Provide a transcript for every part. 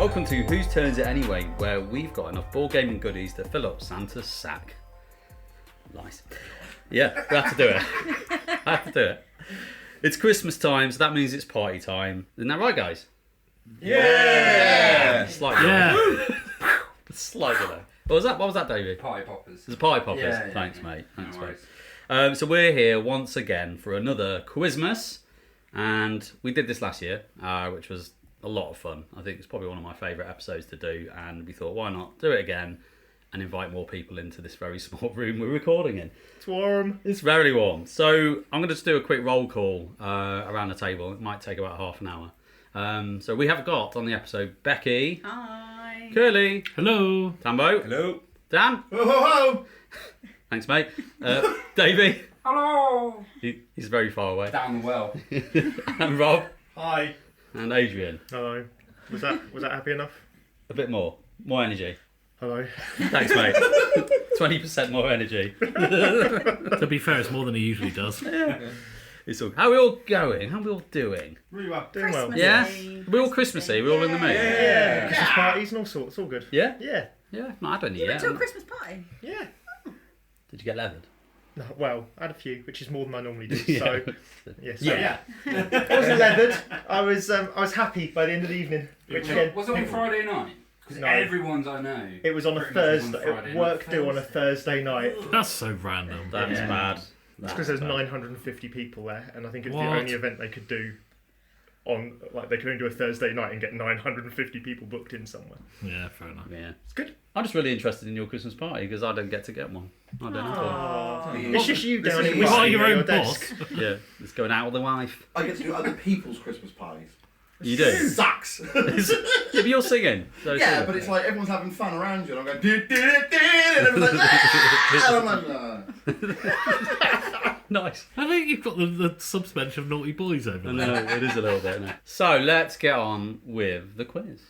Welcome to Whose Turn Is It Anyway, where we've got enough board gaming goodies to fill up Santa's sack. Nice. Yeah, we have to do it. I have to do it. It's Christmas time, so that means it's party time. Isn't that right, guys? Yeah! Slightly. Yeah. Slightly low. What was that, Davey? Party poppers. It's party poppers. Yeah, Thanks, mate. Thanks, No mate. worries. So we're here once again for another Quizmas, and we did this last year, which was a lot of fun. I think it's probably one of my favourite episodes to do, and we thought, why not do it again and invite more people into this very small room we're recording in. It's warm. It's very warm. So I'm going to just do a quick roll call around the table. It might take about half an hour. So we have got on the episode Becky. Hi. Curly. Hello. Tambo. Hello. Dan. Ho ho ho! Thanks, mate. Davey. Hello! He's very far away. Down the well. And Rob. Hi. And Adrian. Hello. Was that happy enough? A bit more. More energy. Hello. Thanks, mate. 20% more energy. To be fair, it's more than he usually does. It's all, how are we all going? How are we all doing? Really well. Doing well. Christmas. Yeah? Eve. We're all Christmassy. We're all in the mood. Yeah. Christmas parties and all sorts. It's all good. Yeah? Yeah. Yeah. Not had any You yet. went to a Christmas party? Yeah. Did you get leathered? No, well, I had a few, which is more than I normally do. Yeah. So, yes. Yeah. I wasn't leathered. I was happy by the end of the evening. Which again, Was it on Friday night? Because No. everyone's I know. it was on a pretty much was on Thursday. Friday, Work not do on a Thursday. Thursday night. That's so random. That's Yeah. bad. It's That's because there's bad. 950 people there, and I think it's What? the only event they could do. On they could only do a Thursday night and get 950 people booked in somewhere. Yeah, fair enough. Yeah. It's good. I'm just really interested in your Christmas party because I don't get to get one. I don't have one. It's just you This down is in you You are Whiskey your at own desk. boss. Yeah. It's going out with the wife. I get to do other people's Christmas parties. You do? Sucks. Yeah, but you're singing. So Yeah, but it's like everyone's having fun around you, and I'm going, and everyone's like, ah! And I'm like, nah. Nice. I think you've got the suspension of naughty boys over I there. know, it is a little bit. Isn't it? So let's get on with the quiz.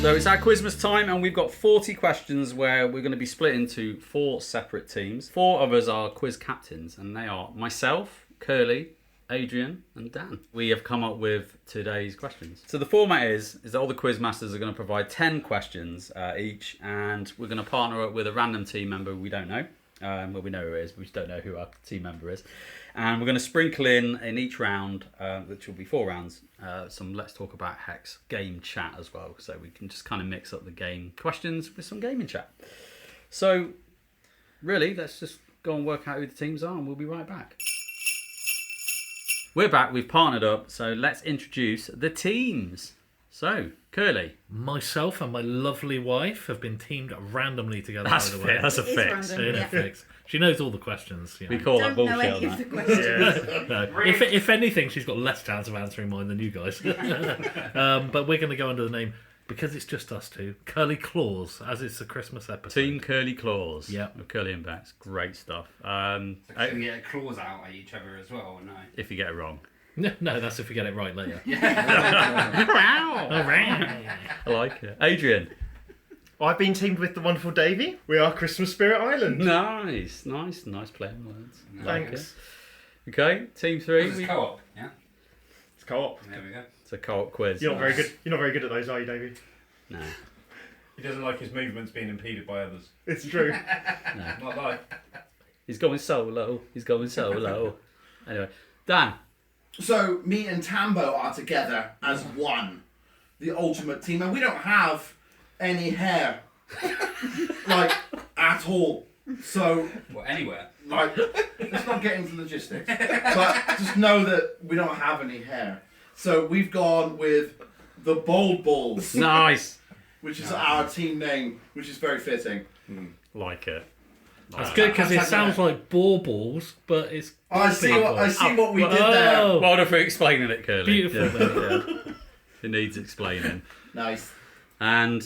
So it's our Quizmas time, and we've got 40 questions where we're going to be split into 4 separate teams. 4 of us are quiz captains, and they are myself, Kerley, Adrian, and Dan. We have come up with today's questions. So the format is that all the quiz masters are going to provide 10 questions each, and we're going to partner up with a random team member we don't know. Well, we know who it is, we just don't know who our team member is. And we're going to sprinkle in each round, which will be 4 rounds, some Let's Talk About Hex game chat as well. So we can just kind of mix up the game questions with some gaming chat. So, really, let's just go and work out who the teams are, and we'll be right back. We're back, we've partnered up, so let's introduce the teams. So, Curly. Myself and my lovely wife have been teamed randomly together. That's by the fit, way. that's a It is fix. random. Yeah, Yeah. fix. She knows all the questions. You know. We call that Don't know bullshit any on of the that. questions. No, if anything, she's got less chance of answering mine than you guys. But we're going to go under the name, because it's just us two, Kerley Klaus, as it's a Christmas episode. Team Kerley Klaus. Yeah. With Curly and Bex. Great stuff. So can we get claws out at each other as well, or no? If you get it wrong. No, that's if we get it right later. I like it. Adrian. I've been teamed with the wonderful Davey. We are Christmas Spirit Island. Nice play on words. Thanks. Okay, team 3. This is co-op, yeah? It's co-op. There we go. It's a co-op quiz. You're not very good. You're not very good at those, are you, Davey? No. He doesn't like his movements being impeded by others. It's true. Not like. He's going solo. Anyway, Dan. So me and Tambo are together as one, the ultimate team, and we don't have any hair, like at all. So Well, anywhere. like, let's not get into logistics, but just know that we don't have any hair. So we've gone with the Bold Balls, Nice. which is our team name, which is very fitting. Like it. That's good because it sounds like balls, but it's. I see what we did there. Oh, Well done for explaining it, Curly. beautiful. Yeah. It needs explaining. Nice. And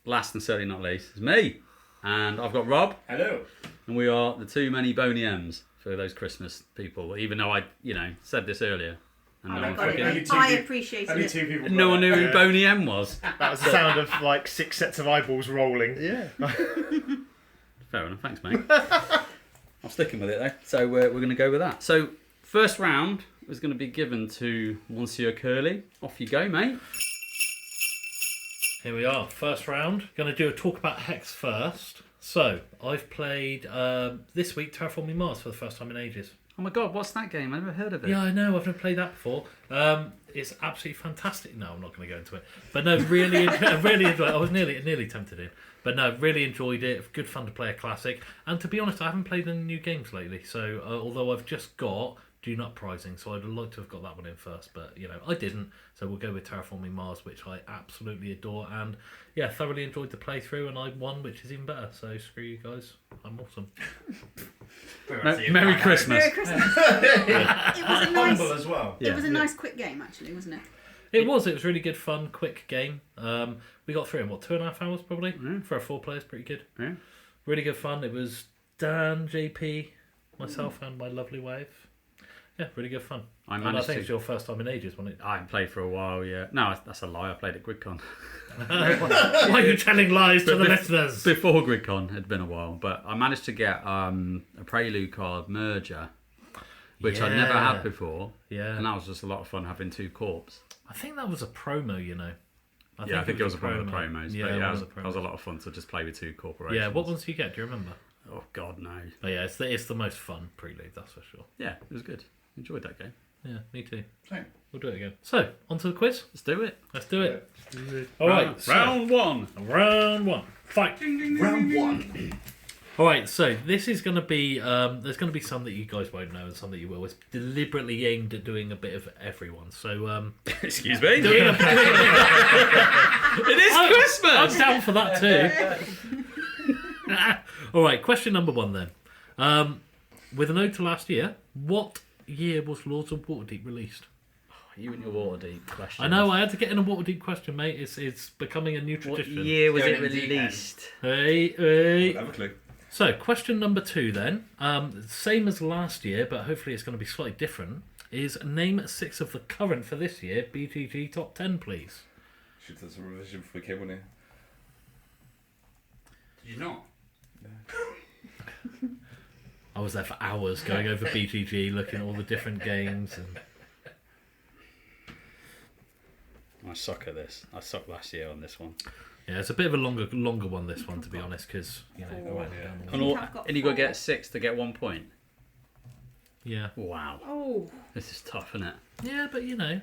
last and certainly not least is me. And I've got Rob. Hello. And we are the two Many Boney-M's for those Christmas people. Even though I, said this earlier, And Oh, no I one got fucking- it. I appreciated Only it. 2 people. No one knew who Yeah. Boney-M was. That was the sound of like 6 sets of eyeballs rolling. Yeah. Fair enough, thanks, mate. I'm sticking with it though. So we're going to go with that. So first round is going to be given to Monsieur Kerley. Off you go, mate. Here we are, first round. Going to do a talk about Hex first. So, I've played this week Terraforming Mars for the first time in ages. Oh my god, what's that game? I've never heard of it. Yeah, I know, I've never played that before. It's absolutely fantastic. No, I'm not going to go into it. But no, really, really enjoyed it. I was nearly tempted in. But no, really enjoyed it. Good fun to play a classic. And to be honest, I haven't played any new games lately. So, although I've just got Do Not Prizing, so I'd like to have got that one in first. But, you know, I didn't. So we'll go with Terraforming Mars, which I absolutely adore. And, yeah, thoroughly enjoyed the playthrough. And I won, which is even better. So screw you guys. I'm awesome. Merry Christmas. Merry Christmas. It was a nice. Humble as well. It was a nice quick game, actually, wasn't it? It was really good fun, quick game. We got through in, 2.5 hours probably? Mm. For 4 players, pretty good. Yeah. Really good fun. It was Dan, JP, myself, and my lovely wife. Yeah, really good fun. I And managed think to. it's your first time in ages, wasn't it? I haven't played for a while, yeah. No, that's a lie. I played at GridCon. Why are you telling lies to the listeners? Before GridCon, it had been a while. But I managed to get a Prelude card merger, which I'd never Yeah. had before. Yeah. And that was just a lot of fun having 2 corps. I think that was a promo, you know. I think it was one of the promos. Yeah, but it yeah, was a that promo. was a lot of fun to just play with 2 corporations. Yeah, what ones do you get? Do you remember? Oh, God, no. Oh, yeah, it's the most fun prelude, that's for sure. Yeah, it was good. Enjoyed that game. Yeah, me too. Same. We'll do it again. So, on to the quiz. Let's do it. Let's do it. All right, so- Round 1. round 1. Fight. Round 1. All right, so this is going to be there's going to be some that you guys won't know and some that you will. It's deliberately aimed at doing a bit of everyone. So Excuse me. doing a bit It is I'm Christmas! down for that too. All right, question number 1 then. With an ode to last year, what year was Lords of Waterdeep released? You and your Waterdeep question. I know I had to get in a Waterdeep question, mate. It's becoming a new What tradition. year was Going it in deep released? Hey. Have a clue. So, question number 2 then. Same as last year, but hopefully it's going to be slightly different. Is name 6 of the current for this year BGG top 10, please. Should have done some revision before we came on here. Did you not? I was there for hours going over BGG, looking at all the different games. And I suck at this. I sucked last year on this one. yeah, it's a bit of a longer one, this one, to be honest, because you know. Four. down the And, line. all, I've got and you got to 4. get 6 to get 1 point. Yeah, Wow. Oh, This is tough, isn't it? yeah, but you know,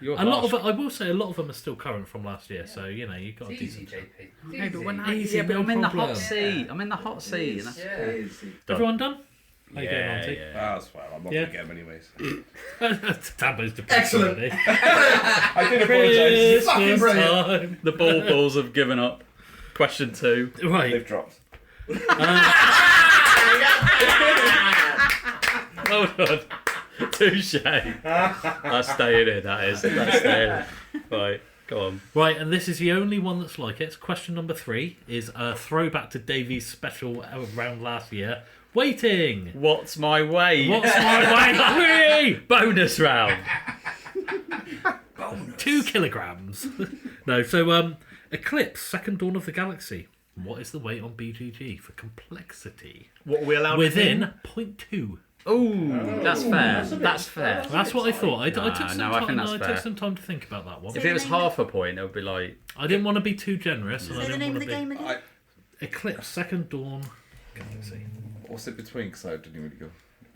You're a lot harsh. of it, I will say, a lot of them are still current from last year. So you know, you got a It's easy, decent. JP. No, but when Easy, but no I'm in the problem. hot seat. I'm in the hot seat. And that's, Yeah. Everyone done? How you yeah, going, yeah. That's fine. I'm not Yeah. going to get them anyways. Auntie? Tambo's depressed Excellent. already. I did apologise. Fucking Christmas brilliant. time. The ball balls have given up. Question 2. Right. They've dropped. Well done. Touche. That's staying in, that is. That's staying in. Right, go on. Right, and this is the only one that's like it. Question number 3 is a throwback to Davey's special round last year. Waiting! What's my weight? What's my weight? Bonus round. 2 kilograms. No, so Eclipse, Second Dawn of the Galaxy. What is the weight on BGG for complexity? What are we allowed Within 0.2. Ooh, that's fair. That's fair. That's what I thought. I Nah, took some no, I time. think that's I fair. took some time to think about that one. If it was half a point, it would be like. I didn't want to be too generous. And I say the didn't name want of to the be... game again. Eclipse, Second Dawn, Galaxy. What's it between? Because I didn't really go.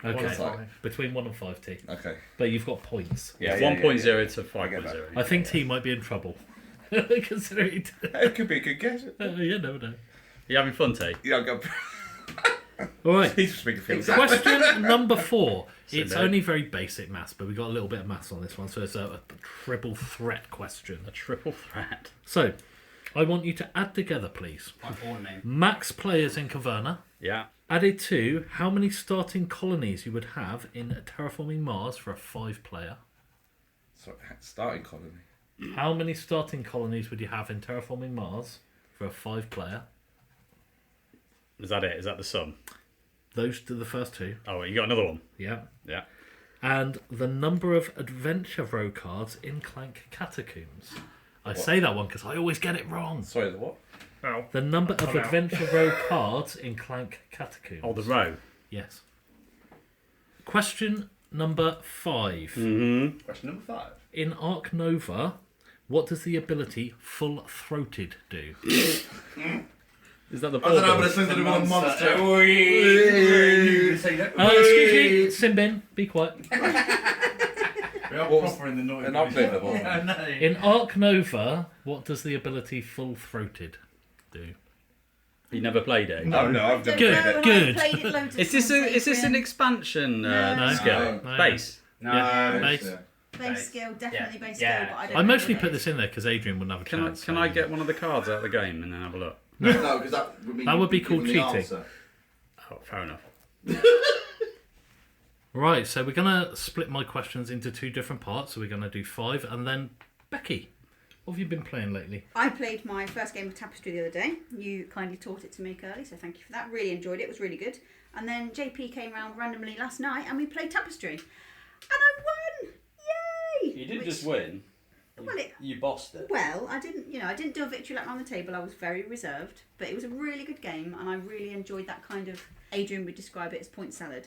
Okay, and 5. between 1 and 5T. Okay. But you've got points. Yeah, 1.0 to I get 5.0. that. I think T might be in trouble. Considering. It could be a good guess. You never know. You having fun, T? Yeah, I'll go. All right. He's just making feels. Question number 4. It's no. only very basic maths, but we got a little bit of maths on this one, so it's a triple threat question. A triple threat. So, I want you to add together, please. My porn name. Max players in Caverna. Yeah. Added to how many starting colonies you would have in Terraforming Mars for a 5-player. Sorry, starting colony. How many starting colonies would you have in Terraforming Mars for a 5-player? Is that it? Is that the sum? Those to the first 2. Oh, you got another one. Yeah. Yeah. and the number of adventure row cards in Clank Catacombs. I say that one because I always get it wrong. Sorry, the what? Ow. The number of adventure row cards in Clank Catacombs. Oh, the row. Yes. Question number 5. Question number 5. In Ark Nova, what does the ability Full-Throated do? Is that the I don't know, but bauble? it's something to do with a monster. Excuse me, Simbin, be quiet. We are What was proper in the noise. an update level? I know. In Ark Nova, what does the ability Full-Throated do? You never played it? No, I've never Don't Good, know, and I've good. played it loads of Is this times, is this an Adrian. expansion No. skill? No. Base? No. Yeah, base. Base skill, definitely Yeah. base Yeah. skill, but I don't I know mostly what put it this in there because Adrian wouldn't have a Can I chance. can I get one of the cards out of the game and then have a look? No, because that would mean That you'd would be given called the cheating. answer. Oh, fair enough. Right, so we're going to split my questions into 2 different parts. So we're going to do 5, and then Becky, what have you been playing lately? I played my first game of Tapestry the other day. You kindly taught it to me, Kerley, so thank you for that. Really enjoyed it. It was really good. And then JP came round randomly last night and we played Tapestry. And I won! Yay! You didn't Which- just win. Well, You bossed it. Well, I didn't do a victory lap around the table. I was very reserved, but it was a really good game, and I really enjoyed that kind of. Adrian would describe it as point salad.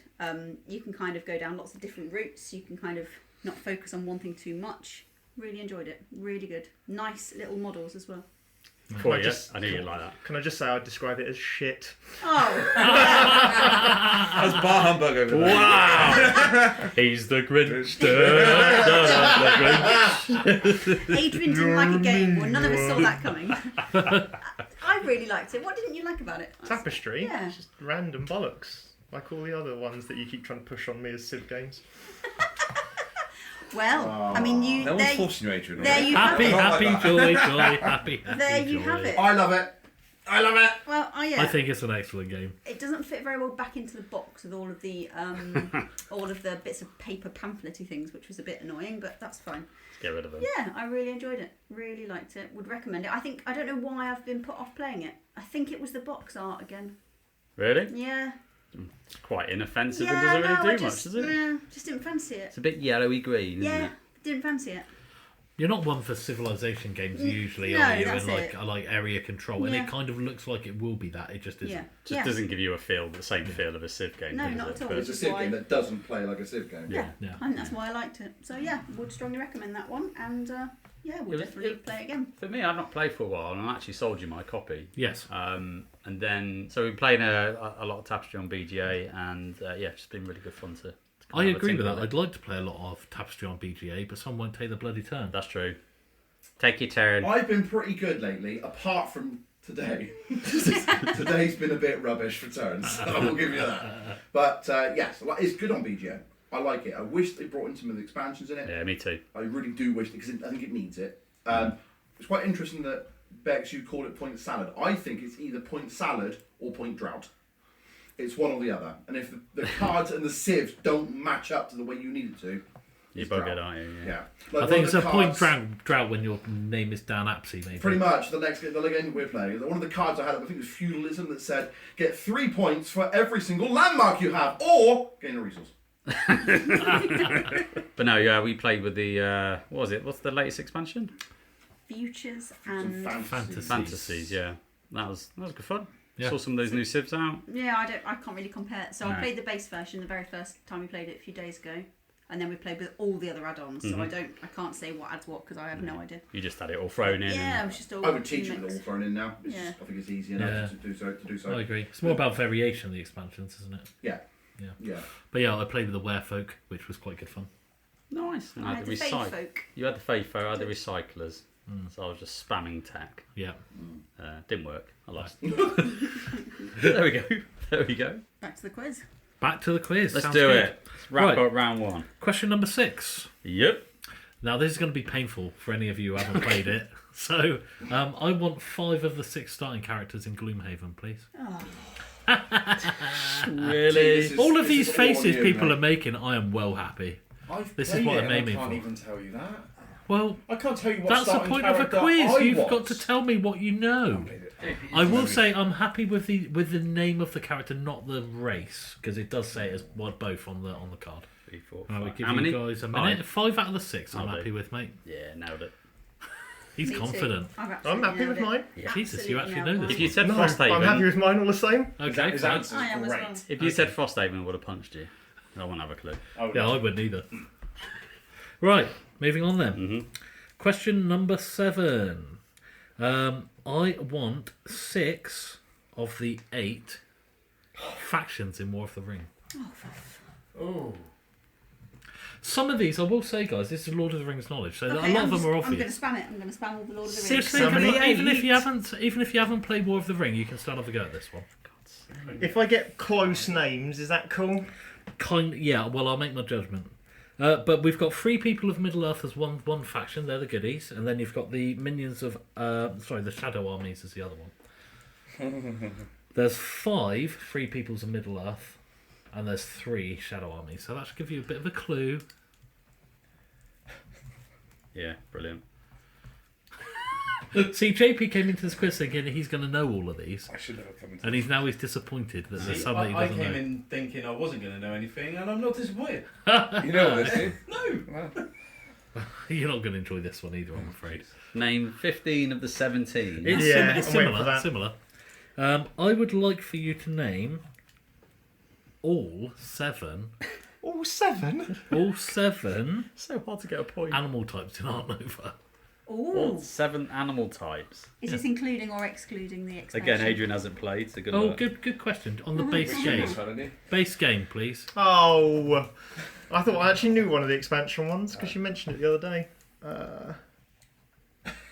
You can kind of go down lots of different routes. You can kind of not focus on one thing too much. Really enjoyed it. Really good. Nice little models as well. Cool, I yeah. just- I knew you'd like that. Can I just say I'd describe it as shit? Oh, How's Bar Humbug over there? Wow! He's the Grinch. Adrian didn't like a game. Well, none of us saw that coming. I really liked it. What didn't you like about it? Tapestry? Yeah. It's just random bollocks. Like all the other ones that you keep trying to push on me as Civ games. Well, I mean, you. No one's There, forcing you, Adrian. there you have Happy, it. Not like happy, that. joy, joy, happy, happy, There you joy. have it. I love it. I love it. Well, yeah. I think it's an excellent game. It doesn't fit very well back into the box with all of the bits of paper pamphletty things, which was a bit annoying, but that's fine. Get rid of him. Yeah, I really enjoyed it. Really liked it. Would recommend it. I don't know why I've been put off playing it. I think it was the box art again. Really? Yeah. It's quite inoffensive Yeah, and doesn't no, really I do much, does it? Yeah, just didn't fancy it. It's a bit yellowy green, isn't Yeah, it? didn't fancy it. You're not one for civilization games usually, no, are you? that's And it. like area control, and Yeah. it kind of looks like it will be that. It just isn't. Yeah. Just yeah. doesn't give you the same feel of a Civ game, No, does not it? at all. But- It's a Civ game that doesn't play like a Civ game. Yeah. Yeah. And that's why I liked it. So yeah, would strongly recommend that one. And yeah, we'll It was- definitely play it again. For me, I've not played for a while, and I actually sold you my copy. Yes. And then, so we played a lot of Tapestry on BGA, and yeah, it's been really good fun to I have a agree with tinker that. I'd like to play a lot of Tapestry on BGA, but some won't take the bloody turn. That's true. Take your turn. I've been pretty good lately, apart from today. Today's been a bit rubbish for turns, I will give you that. But yes, it's good on BGA. I like it. I wish they brought in some of the expansions in it. Yeah, me too. I really do wish, because I think it needs it. It's quite interesting that, Bex, you call it point salad. I think it's either point salad or point drought. It's one or the other. And if the cards and the civs don't match up to the way you need it to, You it's buggered, drought. aren't you? Yeah. I Like think one it's of a the point cards- drought when your name is Dan Apsey, maybe. Pretty much, the game we're playing, one of the cards I had, I think it was feudalism, that said, get 3 points for every single landmark you have, or gain a resource. But no, yeah, we played with the what was it? What's the latest expansion? Futures Some and Fantasies. Fantasies. Yeah, that was good fun. Yeah. Saw some of those new civs out. yeah, I can't really compare. So I No. played the base version the very first time we played it a few days ago, and then we played with all the other add-ons. So I can't say what adds what because I have no idea. You just had it all thrown in. Yeah, it And was just all. I would teach mixed. it all thrown in now. It's Yeah. just, I think it's easy enough Yeah. to do so. I agree. It's more about variation of the expansions, isn't it? Yeah. Yeah. Yeah. But yeah, I played with the Werefolk, which was quite good fun. nice. And I I had had the the Fade folk. You had the Fayfo, I had the Recyclers. So I was just spamming tech. Yeah. Didn't work. I lost. There we go. There we go. Back to the quiz. Back to the quiz. Let's Sounds do good. it. Let's wrap Right. up round 1. Question number 6. Yep. Now, this is going to be painful for any of you who haven't played it. So, I want 5 of the 6 starting characters in Gloomhaven, please. Really? All of these This is all faces you, people mate. are making, I am well happy. I've This is played what it I'm and aiming I can't for. even tell you that. Well, I can't tell you what that's the starting point of a character quiz. I You've was. got to tell me what you know. I will say I'm happy with the name of the character, not the race, because it does say it as both on the card. 3, 4, I will 5. give How many? you guys a minute. 5 out of the 6 I'm I'll do. happy with, mate. Yeah, nailed it. He's Me too. confident. I've I'm absolutely happy nailed with it. mine. Yeah. Jesus, you actually Absolutely know nailed this. If you said No, I'm Frosthaven, happy with mine all the same. Okay, His fine. answer's I am as great. well. if you said Frosthaven, I would have punched you. I won't have a clue. Yeah, I wouldn't either. Right, moving on then. Mm-hmm. Question number 7. I want 6 of the 8 factions in War of the Ring. Oh. Some of these, I will say, guys, this is Lord of the Rings knowledge, so Okay, a lot I'm of them are I'm going obvious. to spam it. I'm going to spam all the Lord of the Rings. Seriously, So many even if eight. you haven't played War of the Ring, you can start off a go at this one. If I get close names, is that cool? Yeah. Well, I'll make my judgment. But we've got 3 people of Middle Earth as one faction. They're the goodies, and then you've got the minions of the Shadow Armies is the other one. There's 3 peoples of Middle Earth, and there's 3 Shadow Armies. So that should give you a bit of a clue. Yeah, brilliant. See, JP came into this quiz thinking he's going to know all of these, I should never come into and he's disappointed that there's See, some that he I doesn't came know. in thinking I wasn't going to know anything, and I'm not disappointed. You know this, do you? No. Well, You're not going to enjoy this one either, I'm afraid. Name 15 of the 17. It's, Yeah, it's I'm waiting for similar. that. I would like for you to name all 7 All 7? So hard to get a point. animal types in Ark Nova. All Ooh. 7 animal types. Is this including or excluding the expansion? Again, Adrian hasn't played, so good Oh, luck. good question. On the base which game. is funny. Base game, please. Oh, I thought I actually knew one of the expansion ones because you mentioned it the other day.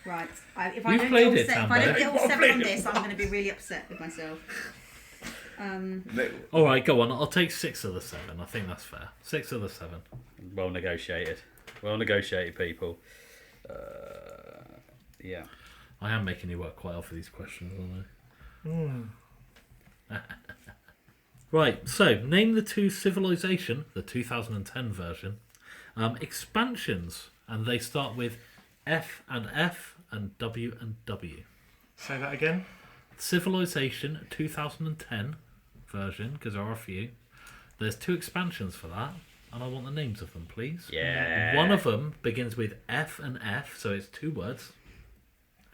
Right. If I You've don't get played all it, se- if Tambo. I don't get all I've 7 played on it. this, I'm going to be really upset with myself. All right, go on. I'll take 6 of the 7. I think that's fair. 6 of the 7. Well negotiated. Well negotiated, people. Yeah. I am making you work quite hard for these questions, aren't I? Right, so name the 2 Civilization, the 2010 version, expansions, and they start with F and F and W and W. Say that again. Civilization 2010 version, because there are a few. There's 2 expansions for that, and I want the names of them, please. Yeah. One of them begins with F and F, so it's 2 words.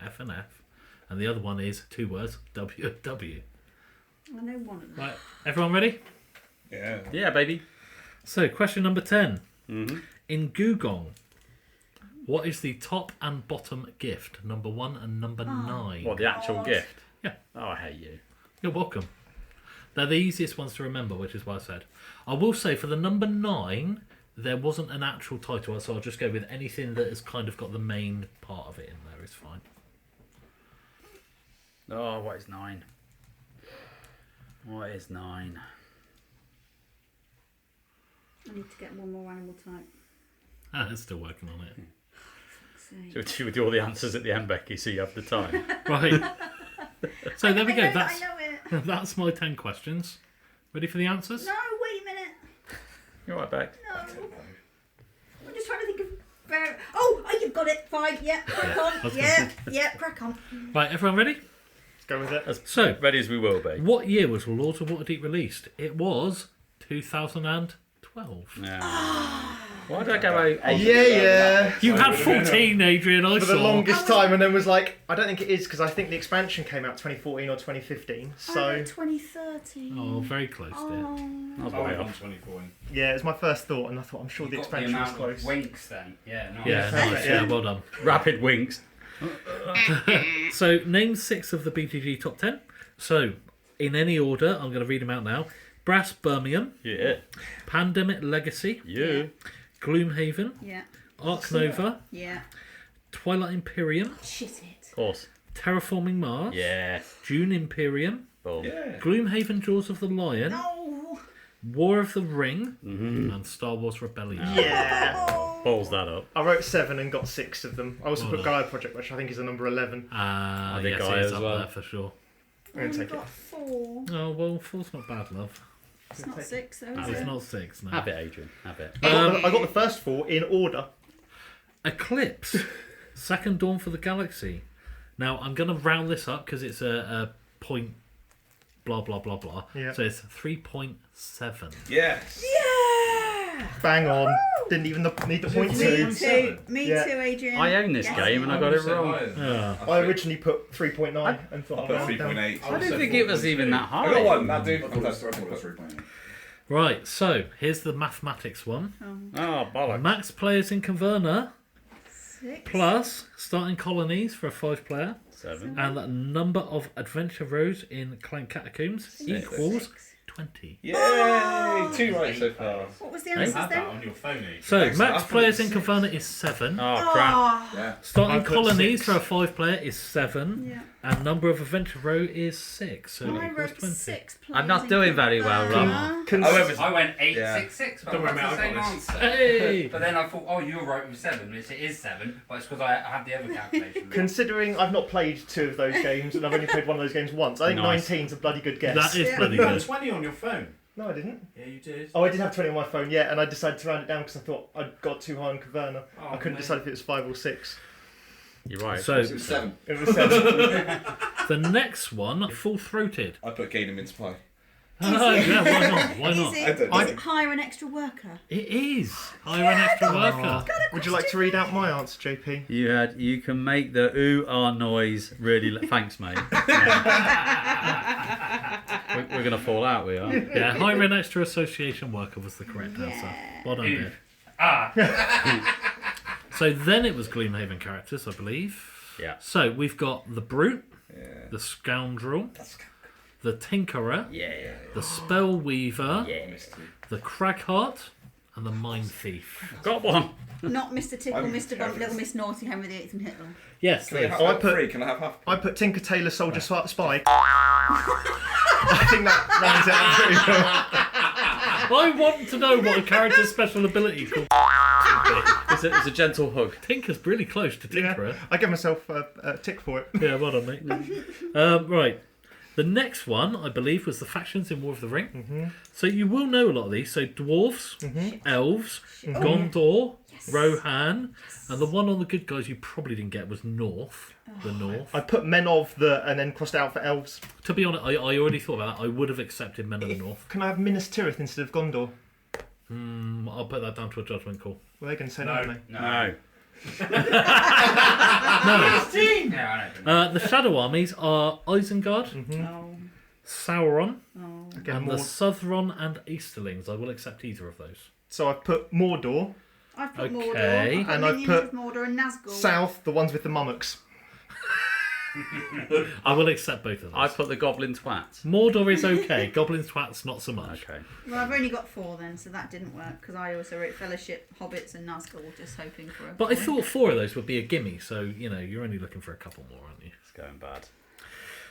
F and F. And the other one is 2 words, W and W. I know one of them. Right, everyone ready? Yeah. Yeah, baby. So, question number 10. Mm-hmm. In Gugong, what is the top and bottom gift? Number 1 and number 9. What, the actual God. gift? Yeah. Oh, I hate you. You're welcome. They're the easiest ones to remember, which is why I said. I will say for the number 9, there wasn't an actual title, so I'll just go with anything that has kind of got the main part of it in there is fine. Oh, what is 9? What is 9? I need to get one more animal type. It's still working on it. Should we do all the answers at the end, Becky, so you have the time? Right. So there we go. I know it. That's my 10 questions. Ready for the answers? No, wait a minute. You alright, Beck? No. I'm just trying to think of... Oh, you've got it. 5. Yeah, crack on. Yeah, crack on. Right, everyone ready? Let's go with it. So, Ready as we will be. what year was Lords of Waterdeep released? It was 2012. Yeah. Why did I go out? Yeah. You had 14, Adrian, I For saw. the longest time, and then was like, I don't think it is because I think the expansion came out 2014 or 2015. So 2013. Oh, very close, dear. That was I way went on off. 24. yeah, it was my first thought, and I thought I'm sure You've the got expansion was amount close. of winks then. Yeah, nice. Yeah, nice. Yeah. Yeah, well done. Rapid winks. So, name 6 of the BGG top 10. So, in any order, I'm going to read them out now. Brass Birmingham, Yeah. Pandemic Legacy, Yeah. Gloomhaven, Yeah. Ark Nova, Yeah. Twilight Imperium, Shit it. Of course. Terraforming Mars, Yes. Dune Imperium, Boom. Yeah. Gloomhaven Jaws of the Lion, No. War of the Ring, Mm-hmm. and Star Wars Rebellion. Yeah. Balls that up. I wrote 7 and got 6 of them. I also Well put done. Gaia Project, which I think is a number 11. I think yes, I it's as up well. there for sure. I'm going to take it. got 4. Oh, well, 4's not bad, love. It's not 6, though, No, is it's it? not 6, no. Have it, Adrian. Have it. I got the first 4 in order. Eclipse, Second Dawn for the Galaxy. Now, I'm going to round this up because it's a point blah, blah, blah, blah. Yeah. So it's 3.7. Yes. Yeah. Bang on. Didn't even need the point Me two. too. Me Yeah. too, Adrian. I own this Yes. game and I got it wrong. Yeah. I originally put 3.9 and I thought put I'll round down. 3.8. I didn't think it was even that I got high. one. That dude. I thought it was 3.8. Right, so here's the mathematics one. Oh, bollocks. Max players in Caverna 6. plus starting colonies for a 5-player 7. and the number of adventure rows in Clan Catacombs equals 6. 20. Yay! Oh, 2 right so far. What was the Hey? answers Have that then? on your phone. So Excellent. max players in Caverna is 7. Oh, crap. Oh, Yeah. Starting I put colonies 6. for a 5-player is 7. yeah. And number of adventure row is 6. So I equals wrote 20. 6 players. I'm not in doing very well, Caverna. However, I went 8, Yeah. 6, 6. But Don't worry, that's the mate, same I got answer. Hey! But then I thought, oh, you're right with 7, which it is 7, but it's because I had the other calculation. wrong. Considering I've not played 2 of those games and I've only played one of those games once, I think Nice. 19's a bloody good guess. That is Yeah. bloody you got good. 20 on your phone. No, I didn't. Yeah, you did. Oh, I did have 20 on my phone, yeah, and I decided to round it down because I thought I'd got too high on Caverna. Oh, I couldn't mate. decide if it was 5 or 6. You're right. So It was 7. It was 7. the next one, full-throated. I put gain and mince pie. Oh, yeah, why not? Why Is not? I don't it, know. is it hire an extra worker? It is. Hire an extra worker. Would you like to read out my answer, JP? You can make the ooh-ah noise really... Thanks, mate. We're going to fall out, we are. Yeah, hire an extra association worker was the correct answer. Well done, Dave. So then it was Gloomhaven characters, I believe. Yeah. So we've got the Brute, Yeah. the Scoundrel, the Tinkerer, Yeah. the Spellweaver, Yeah. the Cragheart, and the Mind Thief. Got one. Not Mr. Tickle, I'm Mr. Bump, careless. Little Miss Naughty, Henry VIII and Hitler. Yes, Can I Dave. have I half put- free? Can I have half? I put Tinker Tailor Soldier Spy. I think that rounds it out pretty well. I want to know what a character's special ability called. It's a gentle hug. Tinker's really close to Tinkerer. I give myself a tick for it. Yeah, well done, mate. Right. The next one, I believe, was the factions in War of the Ring. Mm-hmm. So you will know a lot of these. So dwarves, elves, Gondor, Rohan, and the one on the good guys you probably didn't get was North. The North. I put Men of the and then crossed out for elves. To be honest, I already thought about that. I would have accepted Men of the North. Can I have Minas Tirith instead of Gondor? I'll put that down to a judgment call. Well, they're going to say no, No. aren't they? No. No. Yeah, I know. The Shadow armies are Isengard, Oh, Sauron, oh. Again, and the Southron and Easterlings. I will accept either of those. So I've put Mordor, I've put Okay. Mordor. I've put And I've minions put of Mordor and Nazgul. South, the ones with the mummox. I will accept both of those. I put the goblin twat. Mordor is okay. Goblin Twats not so much. Okay. Well, I've only got 4 then, so that didn't work because I also wrote Fellowship, Hobbits, and Nazgul, just hoping for a. But I thought 4 of those would be a gimme, so you're only looking for a couple more, aren't you? It's going bad.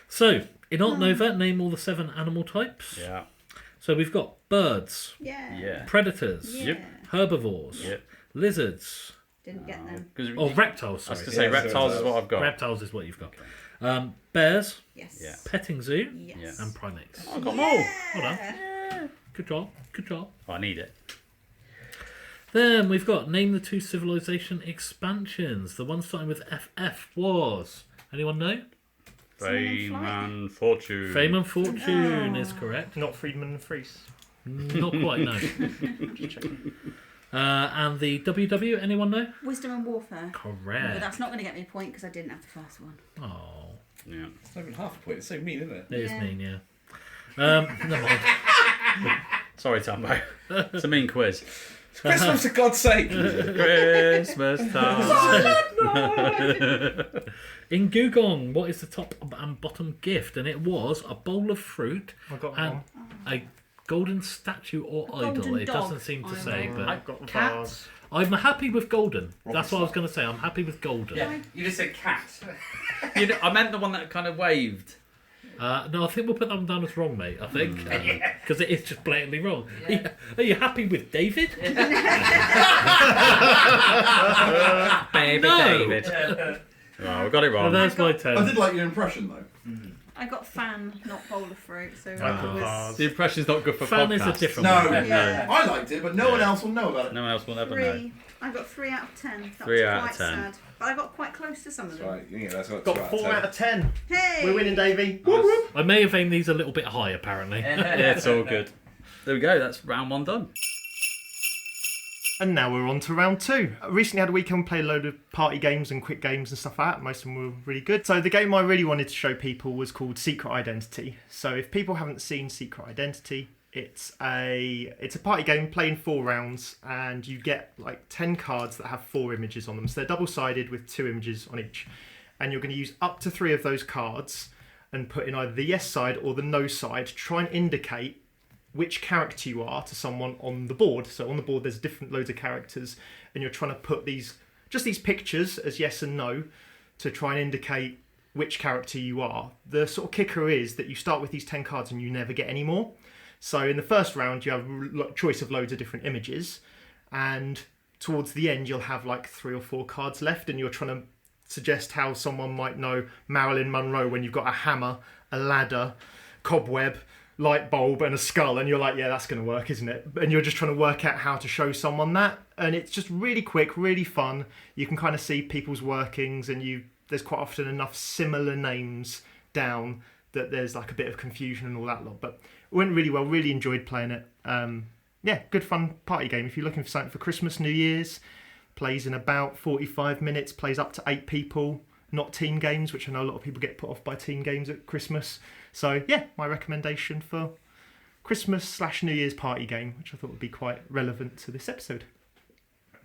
So in Ark Nova, name all the 7 animal types. Yeah. So we've got birds, Yeah. Yeah. predators, Yeah. herbivores, Yep. lizards, Didn't get them. or reptiles. I was Sorry, going to say Yeah, reptiles is what I've got. reptiles is what you've got. Bears, Yes. Yeah. petting zoo, Yes. and primates. I've got them all. Hold on. Good job. Good job. Oh, I need it. Then we've got name the 2 civilization expansions. The one starting with FF was. Anyone know? Fame and fortune. Fame and Fortune is correct. Not Friedman and Fries. Not quite, no. And the WW, anyone know? Wisdom and Warfare. But Correct. that's not going to get me a point because I didn't have the first one. Oh, Yeah. It's not even half a point. It's so mean, isn't it? it is Yeah. mean, yeah. Never mind. Sorry, Tambo. It's a mean quiz. It's Christmas, for God's sake! Christmas time. In Gugong, what is the top and bottom gift? And it was a bowl of fruit I got and one. a golden statue or A idol. golden It dog, doesn't seem to I say, know. but I've got Cat. vase. I'm happy with golden. That's what I was going to say. I'm happy with golden. Yeah, you just said cat. I meant the one that kind of waved. No, I think we'll put that one down as wrong, mate. I think because it is just blatantly wrong. Are you happy with David? Baby No. David. Oh, we got it Oh, wrong. there's my I 10. did like your impression though. I got fan, not bowl of fruit, so I it put was. vase. The impression's not good for Fan podcasts. is a different No, one. Yeah. I liked it, but no one else will know about it. No one else will ever know. 3. I got 3 out of 10. That 3 was out of quite 10. sad. But I got quite close to some of That's them. right. Yeah, that's got Got 4 out of 10. Hey! We're winning, Davey. I may have aimed these a little bit high, apparently. Yeah, it's all good. There we go. That's round 1 done. And now we're on to round 2. I recently had a weekend play a load of party games and quick games and stuff like that. Most of them were really good. So the game I really wanted to show people was called Secret Identity. So if people haven't seen Secret Identity, it's a party game playing 4 rounds, and you get like 10 cards that have 4 images on them. So they're double-sided with 2 images on each. And you're going to use up to 3 of those cards and put in either the yes side or the no side to try and indicate which character you are to someone on the board. So on the board there's loads of characters, and you're trying to put these pictures as yes and no to try and indicate which character you are. The sort of kicker is that you start with these 10 cards and you never get any more. So in the first round you have a choice of loads of different images, and towards the end you'll have like 3 or 4 cards left, and you're trying to suggest how someone might know Marilyn Monroe when you've got a hammer, a ladder, cobweb, light bulb and a skull, and you're like, yeah, that's going to work, isn't it? And you're just trying to work out how to show someone that, and it's just really quick, really fun. You can kind of see people's workings, and there's quite often enough similar names down that there's like a bit of confusion and all that lot. But it went really well, really enjoyed playing it. Yeah, good fun party game. If you're looking for something for Christmas, New Year's, plays in about 45 minutes, plays up to 8 people, not team games, which I know a lot of people get put off by team games at Christmas. So yeah, my recommendation for Christmas/New Year's party game, which I thought would be quite relevant to this episode.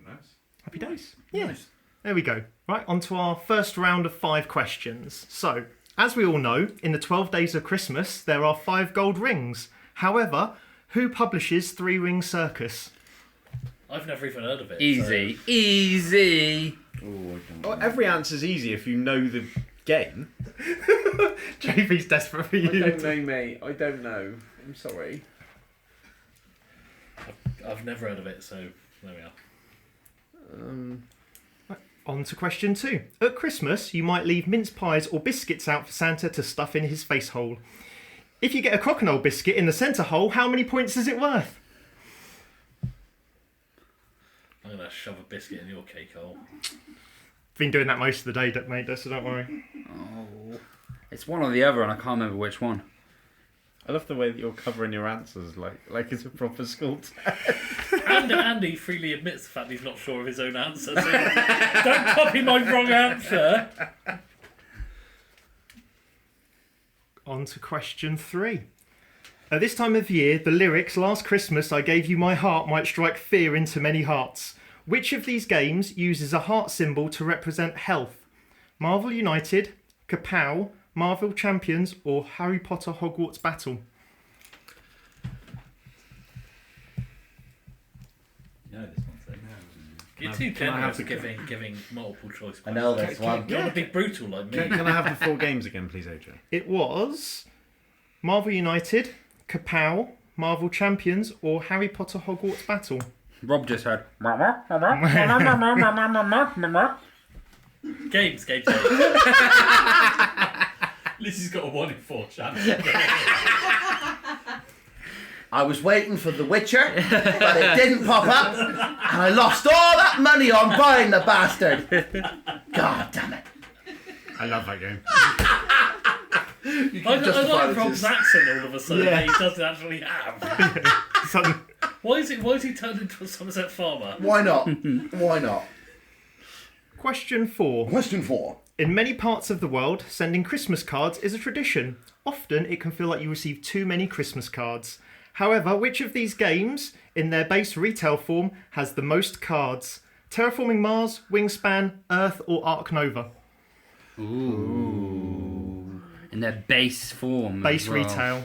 Nice. Happy days. Yeah. Nice. There we go. Right, on to our first round of 5 questions. So, as we all know, in the 12 days of Christmas, there are 5 gold rings. However, who publishes 3 Ring Circus? I've never even heard of it. Easy. Easy. Every answer's easy if you know the game. JV's desperate for you. I don't know, mate. I don't know. I'm sorry. I've never heard of it, so there we are. On to question 2. At Christmas, you might leave mince pies or biscuits out for Santa to stuff in his face hole. If you get a crocodile biscuit in the centre hole, how many points is it worth? I'm going to shove a biscuit in your cake hole. Been doing that most of the day, mate, so don't worry. Oh, it's one or the other, and I can't remember which one. I love the way that you're covering your answers like it's a proper school test. And Andy freely admits the fact he's not sure of his own answer. So don't copy my wrong answer. On to question 3. At this time of year, the lyrics, "Last Christmas I gave you my heart," might strike fear into many hearts. Which of these games uses a heart symbol to represent health? Marvel United, Kapow, Marvel Champions, or Harry Potter Hogwarts Battle? You know this one, so. You're too generous giving multiple choice questions. I know this one. You want to be brutal like me. Can I have the 4 games again, please, Adrian? It was Marvel United, Kapow, Marvel Champions, or Harry Potter Hogwarts Battle. Rob just heard. Games. Lizzie's got a 1 in 4 chance. I was waiting for The Witcher, but it didn't pop up, and I lost all that money on buying the bastard. God damn it. I love that game. I like Rob's accent all of a sudden that he doesn't actually have. Why is he turned into a Somerset farmer? Why not? Why not? Question 4. Question 4. In many parts of the world, sending Christmas cards is a tradition. Often it can feel like you receive too many Christmas cards. However, which of these games, in their base retail form, has the most cards? Terraforming Mars, Wingspan, Earth, or Ark Nova? Ooh. In their base form. Base retail.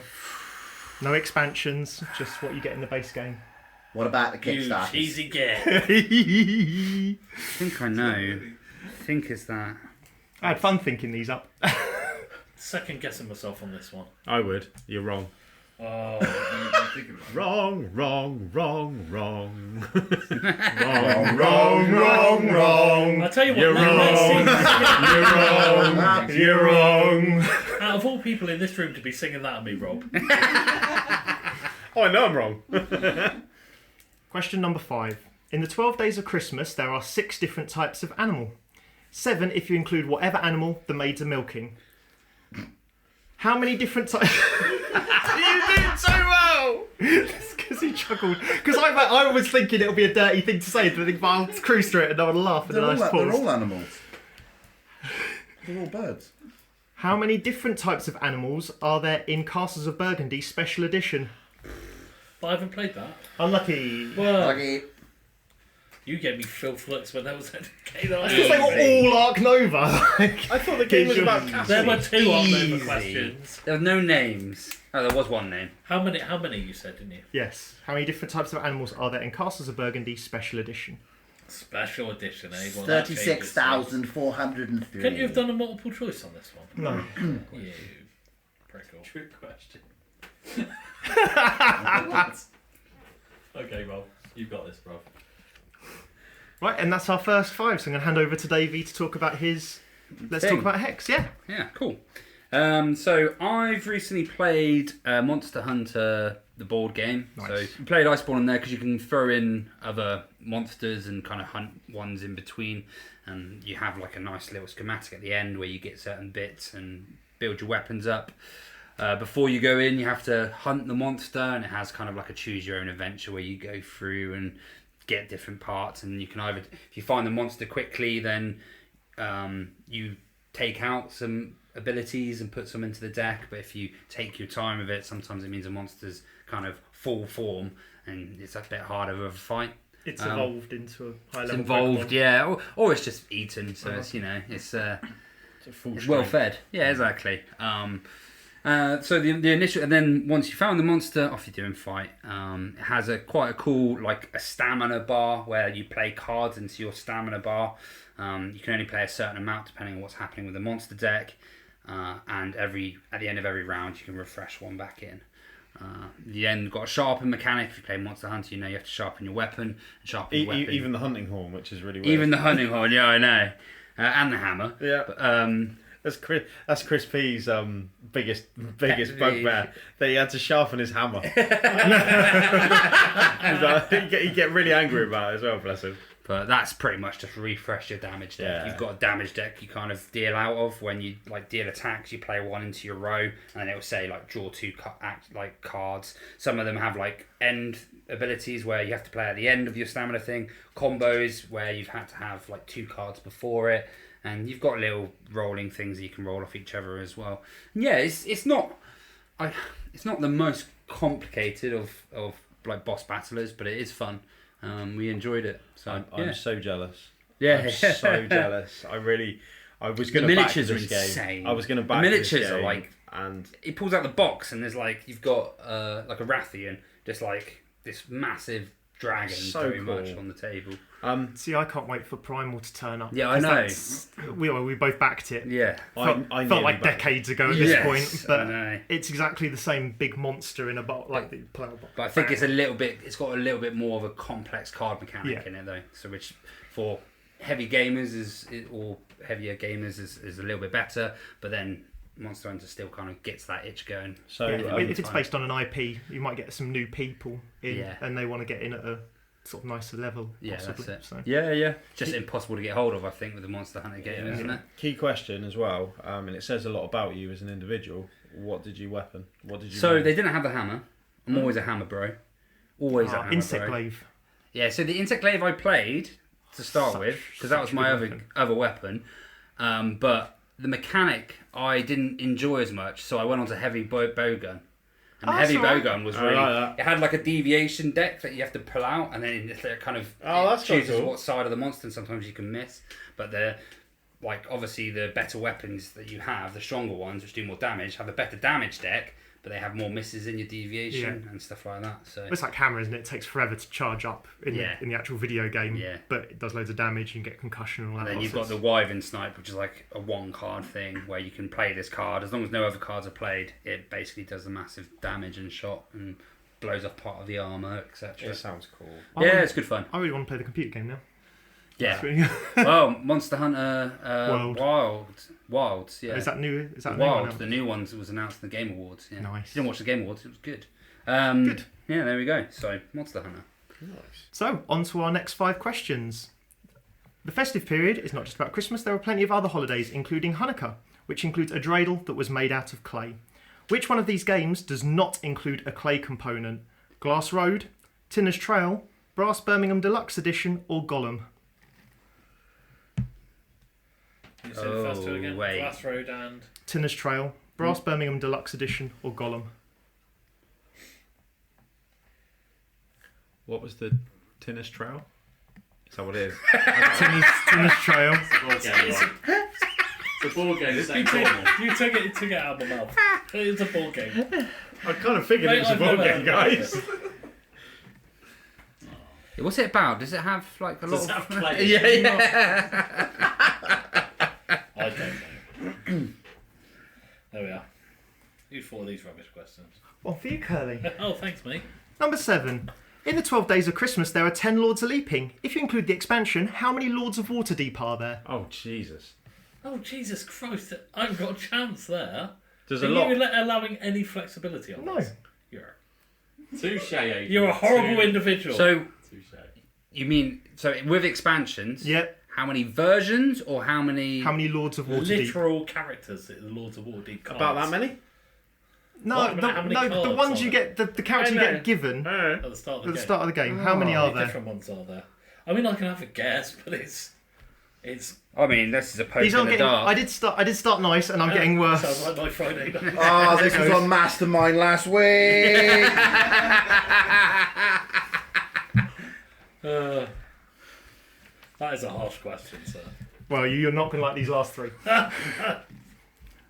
No expansions, just what you get in the base game. What about the Kickstarter? You cheesy get. I think I know. I think it's that. I had fun thinking these up. Second guessing myself on this one. I would. You're wrong. Oh, Wrong. Wrong. I tell you what, You're wrong. You're wrong. Out of all people in this room to be singing that at me, Rob. Oh, I know I'm wrong. Question number 5. In the 12 days of Christmas, there are 6 different types of animal. 7 if you include whatever animal the maids are milking. How many different types... You did so well. Let's go. Because he chuckled. Because I was thinking it'll be a dirty thing to say, but I'll cruise through it and no one will laugh. They're, And all, a nice they're pause. all animals. They're all birds. How many different types of animals are there in Castles of Burgundy Special Edition? But I haven't played that. Unlucky. Well, Okay. you gave me filth looks when that was a game that I Because they were all Ark Nova. I thought the game was about There castles. were two Ark Nova Easy. questions. There were no names. Oh, there was one name. How many you said, didn't you? Yes. How many different types of animals are there in Castles of Burgundy Special Edition? Special edition, eh? Well, that changes 36,403. Couldn't you have done a multiple choice on this one? No. You prickle. Trick question. Okay, Rob. You've got this, bro. Right, and that's our first 5. So I'm going to hand over to Davey to talk about his... Let's Thing. talk about Hex, yeah. Yeah, cool. So I've recently played Monster Hunter, the board game. Nice. So you played Iceborne in there because you can throw in other monsters and kind of hunt ones in between. And you have like a nice little schematic at the end where you get certain bits and build your weapons up. Before you go in, you have to hunt the monster, and it has kind of like a choose your own adventure where you go through and get different parts. And you can either, if you find the monster quickly, then you take out some abilities and put some into the deck. But if you take your time with it, sometimes it means a monster's kind of full form, and it's a bit harder of a fight. It's evolved into a high It's level involved, Pokemon. yeah, or it's just eaten, so it's it's well fed. Yeah, exactly. So the initial, and then once you found the monster, off you do and fight. It has quite a cool like a stamina bar where you play cards into your stamina bar. You can only play a certain amount depending on what's happening with the monster deck, and at the end of every round you can refresh one back in. The end got a sharpen mechanic. If you play Monster Hunter, you know you have to sharpen your weapon. Sharpen your weapon. Even the hunting horn, which is really weird. Even the hunting horn, yeah, I know, and the hammer. Yeah. But, That's Chris P's biggest bugbear, that he had to sharpen his hammer. He'd get really angry about it as well, bless him. But that's pretty much just refresh your damage deck. Yeah. You've got a damage deck you kind of deal out of when you like deal attacks. You play one into your row, and then it will say like draw 2 cards. Some of them have like end abilities where you have to play at the end of your stamina thing. Combos where you've had to have like 2 cards before it, and you've got little rolling things that you can roll off each other as well. And yeah, it's not the most complicated of like boss battlers, but it is fun. We enjoyed it. So I'm so jealous. Yeah, I'm so jealous. I was going the to back miniatures are this insane. game. I was going to back the miniatures this game, are like, and it pulls out the box and there's like you've got like a Rathian, just like this massive dragon So very cool. much on the table. See, I can't wait for Primal to turn up. Yeah, I know. We both backed it. Yeah, Felt nearly like backed it. decades ago at this Yes, point, I but know. it's exactly the same big monster in a box, like the player box. But I think it's got a little bit more of a complex card mechanic Yeah. in it though. So which for heavy gamers or heavier gamers is a little bit better. But then Monster Hunter still kind of gets that itch going. so Yeah, um, if it's based on an IP, you might get some new people in, Yeah. and they want to get in at a sort of nicer level. Yeah, possibly. that's it. So. Yeah. Just impossible to get hold of, I think, with the Monster Hunter game, isn't it? key question as well, and it says a lot about you as an individual. What did you weapon? What did you? So make? they didn't have the hammer. I'm always a hammer bro. Always a hammer Insect bro. Glaive. Yeah, so the Insect Glaive I played to start Such- with, because that was such a my good other weapon. But the mechanic I didn't enjoy as much, so I went on to heavy bowgun. And Oh, heavy that's alright. bowgun was I really. like that. It had like a deviation deck that you have to pull out, and then it kind of that's quite chooses cool. what side of the monster, and sometimes you can miss. But the like obviously the better weapons that you have, the stronger ones which do more damage, have a better damage deck, but they have more misses in your deviation and stuff like that. So It's like Hammer, isn't it? It takes forever to charge up in the actual video game, Yeah. but it does loads of damage. You can get concussion and all that. and then you've got the Wyvern Snipe, which is like a 1-card thing where you can play this card. As long as no other cards are played, it basically does the massive damage and shot and blows off part of the armour, etc. It sounds cool. Yeah, it's good fun. I really want to play the computer game now. Yeah. It's really good. Well, Monster Hunter World. Wilds, yeah. Is that new? Is that Wild, new? the new ones was announced in the Game Awards. Yeah. Nice. Didn't watch the Game Awards, it was good. Good. Yeah, there we go. So, Monster Hunter. So, on to our next 5 questions. The festive period is not just about Christmas, there are plenty of other holidays, including Hanukkah, which includes a dreidel that was made out of clay. Which one of these games does not include a clay component? Glass Road, Tinner's Trail, Brass Birmingham Deluxe Edition, or Gollum? You said the first two again. wait. Glass Road and... Tinner's Trail, Brass Birmingham Deluxe Edition, or Gollum? What was the Tinner's Trail? Is that what it is? Tinner's Trail. It's a board game. It's You took it out of my mouth. It's a ball game. I kind of figured it was a I've board never game, heard of guys. What's it about? Does it have like a Does lot it of... have players? yeah. I don't know. There we are. You thought of these rubbish questions. One for you, Curly. Oh, thanks, mate. Number 7. In the 12 Days of Christmas, there are 10 Lords of Leaping. If you include the expansion, how many Lords of Waterdeep are there? Oh, Jesus. Oh, Jesus Christ. I haven't got a chance there. There's Are a lot. you allowing any flexibility on No. this? Touche, Adrian. You're a horrible individual. So, Touche. you mean... So, with expansions... Yep. How many versions or how many... How many Lords of Waterdeep? Literal characters that the Lords of Waterdeep cards. About that many? No, What? How many the cards ones are you there? get, the character you I know. get given At the start of the at the game. start of the game. How many How are many there? different ones are there? I mean, I can have a guess, but it's I mean, this is a poke These in aren't the getting. dark. I did start nice, and I'm getting worse. Sounds like my Friday night. Oh, this was on Mastermind last week. That is a harsh question, sir. Well, you're not going to like these last 3.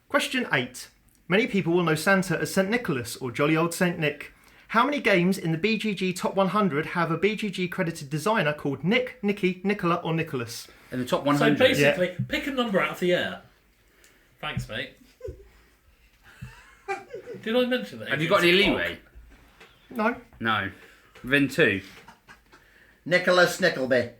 Question 8. Many people will know Santa as St. Nicholas or Jolly Old St. Nick. How many games in the BGG Top 100 have a BGG credited designer called Nick, Nicky, Nicola, or Nicholas? In the top So 100. basically, pick a number out of the air. Thanks, mate. Did I mention that? Have you got any leeway? No. No. Within 2. Nicholas Nickleby.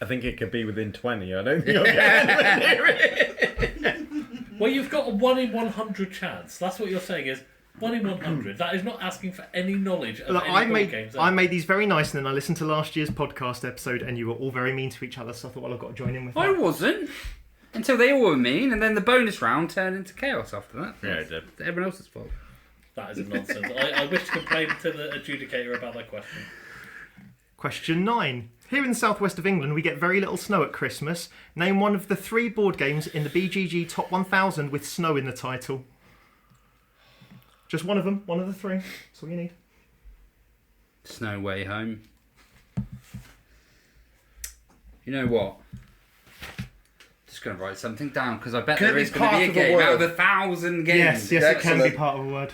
I think it could be within 20. I don't think I'll get anywhere near it. Well, you've got a 1 in 100 chance. That's what you're saying is 1 in 100. That is not asking for any knowledge of Look, any board games. I made these very nice, and then I listened to last year's podcast episode, and you were all very mean to each other, so I thought, well, I've got to join in with I that. wasn't. Until they all were mean, and then the bonus round turned into chaos after that. Yeah, it did. It's everyone else's fault. That is a nonsense. I wish to complain to the adjudicator about that question. Question 9. Here in the southwest of England, we get very little snow at Christmas. Name one of the 3 board games in the BGG Top 1000 with snow in the title. Just one of them, one of the 3. That's all you need. Snow Way Home. You know what? Just going to write something down because I bet Can it there be is going to part be a of a game out of word? 1,000 games. Yes, it can be Excellent. part of a word.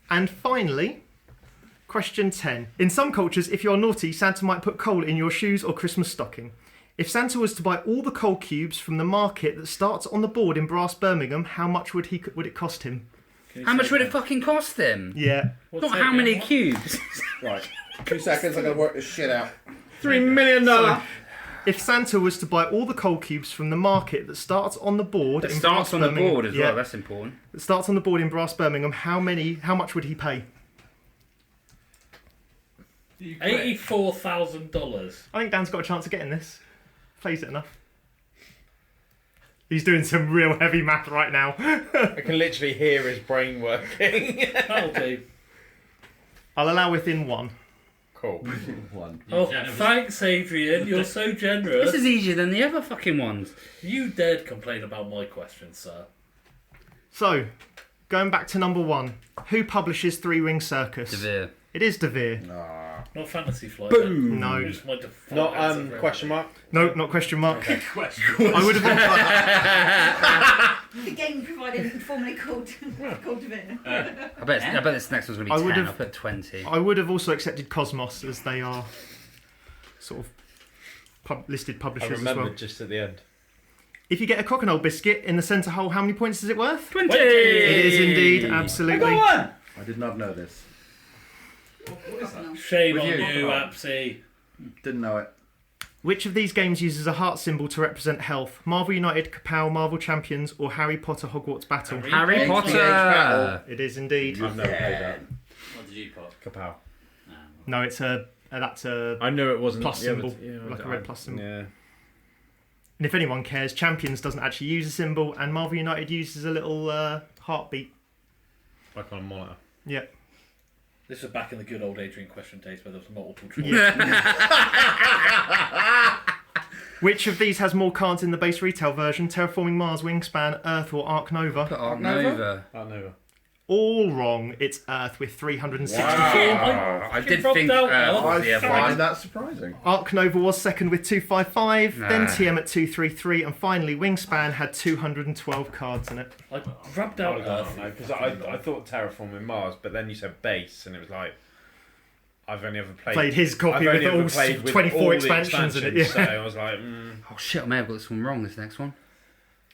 And finally, question 10. In some cultures, if you're naughty, Santa might put coal in your shoes or Christmas stocking. If Santa was to buy all the coal cubes from the market that starts on the board in Brass Birmingham, how much would it cost him? Can you How say much would it again? fucking cost them? Yeah. What's Not that how again? many What? cubes. Right. 2 seconds, I'm going to work this shit out. $3 million. If Santa was to buy all the coal cubes from the market that starts on the board It in starts Brass on the Birmingham, board as well, that's important. that starts on the board in Brass Birmingham, how much would he pay? $84,000. I think Dan's got a chance of getting this. Plays it enough. He's doing some real heavy math right now. I can literally hear his brain working. That'll do. I'll allow within 1. Cool. One. Oh, generous. thanks, Adrian. You're so generous. This is easier than the other fucking ones. You dared complain about my question, sir. So, going back to number 1. Who publishes Three Ring Circus? Devere. It is Devere. Not Fantasy Flight. Boom. No. It's my default Not answer for question mark. No, not question mark. Question. I would have. The game provided formerly called Devere. I bet this next one's going to I be 10. would've- I'll put 20. I would have also accepted Cosmos, as they are sort of listed I publishers as remembered well. just at the end. If you get a crocodile biscuit in the centre hole, how many points is it worth? 20! It is indeed, absolutely. I did not know this. What is that? Shame With on you. you, Apsy. Didn't know it. Which of these games uses a heart symbol to represent health? Marvel United, Kapow, Marvel Champions, or Harry Potter Hogwarts Battle? Harry Age Potter! battle. It is indeed. I've never played that. What did you put? Kapow. No, it's that's a. I knew it wasn't Plus the other- symbol, yeah, like a red plus symbol. Yeah. And if anyone cares, Champions doesn't actually use a symbol, and Marvel United uses a little heartbeat. Like on a monitor. Yep. This was back in the good old Adrian question days where there was multiple choice. Which of these has more cards in the base retail version? Terraforming Mars, Wingspan, Earth, or Ark Nova? Put Ark Nova. Ark Nova. All wrong. It's Earth with 364. I did dropped think out Earth was I the other find one. that surprising. Ark Nova was second with 255, then Nah. TM at 233, and finally Wingspan had 212 cards in it. I rubbed out Earth. Because I thought Terraforming Mars, but then you said base, and it was like, I've only ever Played his copy I've with only all ever played with 24 all the expansions in it. Yeah. So I was like, Oh shit, I may have got this one wrong, this next one.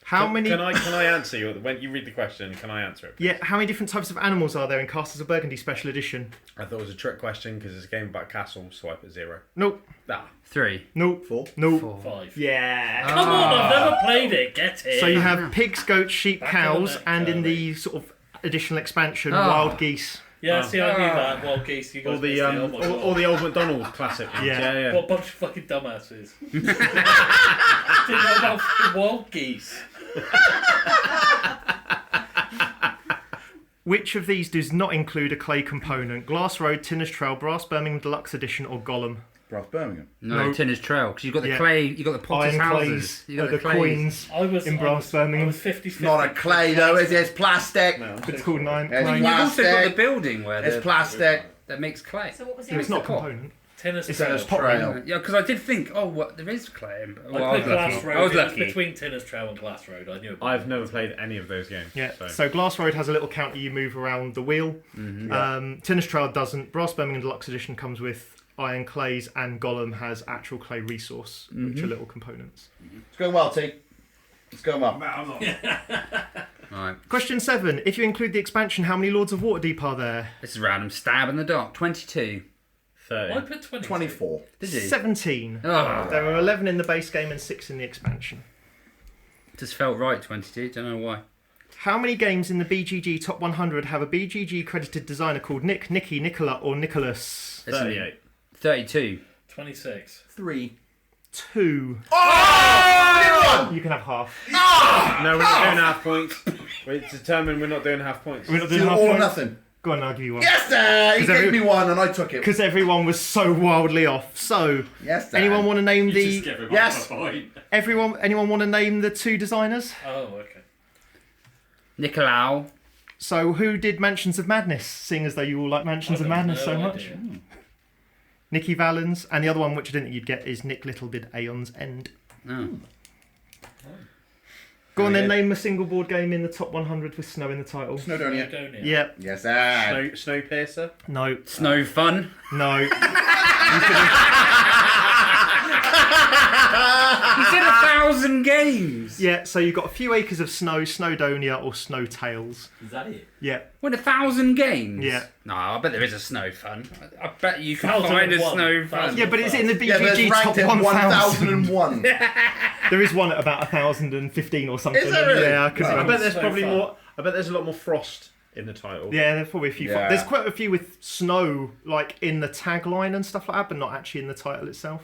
How many? Can I answer you when you read the question? Can I answer it? Please? Yeah, how many different types of animals are there in Castles of Burgundy Special Edition? I thought it was a trick question because it's a game about castles, so I put 0. Nope. Ah. 3. Nope. 4. Nope. 4. 5. Yeah. Come on, I've never played it. Get it. So you have pigs, goats, sheep, Back on cows, that, and in Kerley. the sort of additional expansion, Oh. wild geese. Yeah, see, I knew that. Wild geese. You guys All the missed it. Oh my God. all the old McDonald classic ones. Yeah. Yeah. What a bunch of fucking dumbasses. Didn't know about fucking wild geese. Which of these does not include a clay component? Glass Road, Tinner's Trail, Brass Birmingham Deluxe Edition, or Golem? Brass Birmingham. No, Nope. Tinner's Trail, because you've got the Yeah. clay, you've got the potter's Iron houses. clays, You've got the clays. coins I was in Brass I Birmingham. was 50-50. Not a clay though, is it? It's plastic. No. It's called nine. It's nine. You've also got the Plastic. building where It's the, plastic. that makes clay. So what was No, the it's not a the pot? component. Tennis It's trail. a trail. Yeah, because I did think, oh, what there is clay. Well, I I was played Glass lucky. Road. I was It was lucky. between Tinner's Trail and Glass Road. I knew it. I've never played any of those games. Yeah. So. So Glass Road has a little counter you move around the wheel. Tinner's Trail doesn't. Brass Birmingham Deluxe Edition comes with iron clays, and Golem has actual clay resource, which are little components. It's going well, T. It's going well. I'm not. Right, Question 7. If you include the expansion, how many Lords of Waterdeep are there? this is random. Stab in the dark. 22. 30. I put 20. 24. Did you? 17. Oh, There are 11 in the base game and 6 in the expansion. just felt right. 22. Don't know why. How many games in the BGG Top 100 have a BGG credited designer called Nick, Nicky, Nicola, or Nicholas? Listen, 38. 32. 26. 3. 2. Oh! You can have half. No, we're not doing half points. We're determined we're not doing half points. We're not Do doing half all or points. nothing. Go on, I'll give you one. Yes, sir. He 'Cause gave every- me one and I took it. Because everyone was so wildly off. So, Yes, sir. anyone want to name You the just give him Yes. half a point. anyone want to name the 2 designers? Oh, okay. Nicolau. So, who did Mansions of Madness? Seeing as though you all like Mansions I of got Madness so no much. idea. Nicky Valens, and the other one which I didn't think you'd get is Nick Little did Aeon's End. Oh. Go on Very then, good. name a single board game in the top 100 with snow in the title. Snowdonia. Snowdonia. Yep. Yes, sir. Snowpiercer. No. Snow fun. No. You said 1,000 games. Yeah, so you've got a few acres of snow, Snowdonia, or Snowtails. Is that it? Yeah. What, 1,000 games? Yeah. No, I bet there is a snow fun. I bet you can find a 1,001. snow fun. Yeah, but it's in the Yeah, but BGG it's top ranked at 1,000. 1001. There is one at about 1,015 or something. Is there really? Yeah, I could Right. I remember. bet there's So probably fun. more. I bet there's a lot more frost in the title. Yeah, there's probably a few. Yeah. There's quite a few with snow, like in the tagline and stuff like that, but not actually in the title itself.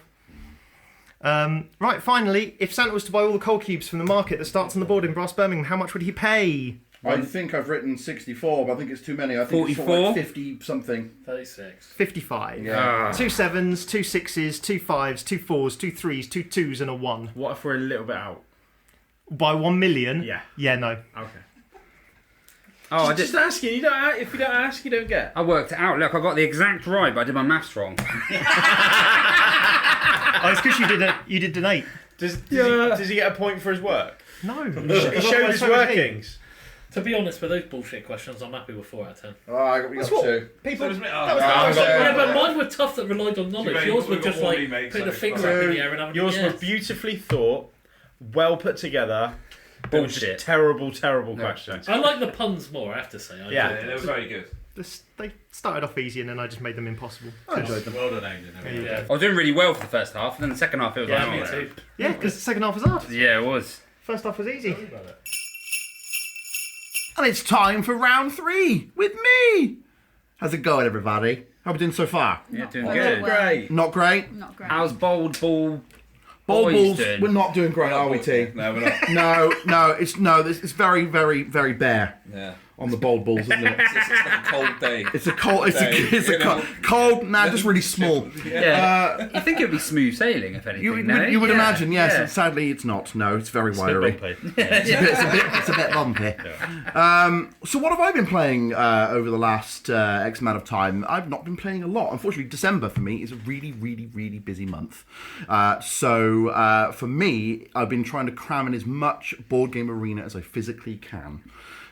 Right, finally, if Santa was to buy all the coal cubes from the market that starts on the board in Brass Birmingham, how much would he pay? I think I've written 64, but I think it's too many. I think it's sort of 44? like 50 something. 36. 55. Yeah. 2 7s, 2 6s, 2 5s, 2 4s, 2 3s, 2 2s, and a 1. What if we're a little bit out? By 1 million? Yeah. Yeah, no. Okay. Oh, I did. Just asking. You don't. If you don't ask, you don't get. I worked it out. Look, I got the exact right, but I did my maths wrong. Oh, it's because you did an 8. Does he get a point for his work? No. He showed his workings. To be honest, with those bullshit questions, I'm happy with 4 out of 10. Oh, I got, we got 2. People. was me. that was Oh, the okay. first Yeah, one. but mine were tough that relied on knowledge. made- Yours were we've got just one like remake, putting so a finger it's up in fine. the air and having Yours a was guess. beautifully thought, well put together. They were just Bullshit. terrible No. questions. I like the puns more, I have to say. I Yeah. do. Yeah, they were very good. They started off easy and then I just made them impossible. I enjoyed them. Well done, Adrian. Yeah, I was doing really well for the first half, and then the second half it was yeah, like, me oh, too. Yeah, because the second half was hard. Yeah, it was. First half was easy. And it's time for round 3 with me. How's it going, everybody? How are we doing so far? Yeah, doing Not good. well. Great. Not great. Not great. How's Bold Ball Ball Boys balls. doing? We're not doing great, are we, T? No, we're not. No, it's very, very, very bare. Yeah. on the bowled balls, isn't it? It's like a cold day. It's a cold. It's You a know? cold. Nah, just really small. Yeah. You think it would be smooth sailing, if anything, You would Yeah. imagine, yes. Yeah. And sadly, it's not. No, it's very It's a bit wiry. bumpy. It's a bit bumpy. So what have I been playing over the last X amount of time? I've not been playing a lot. Unfortunately, December for me is a really, really, really busy month. So for me, I've been trying to cram in as much board game arena as I physically can.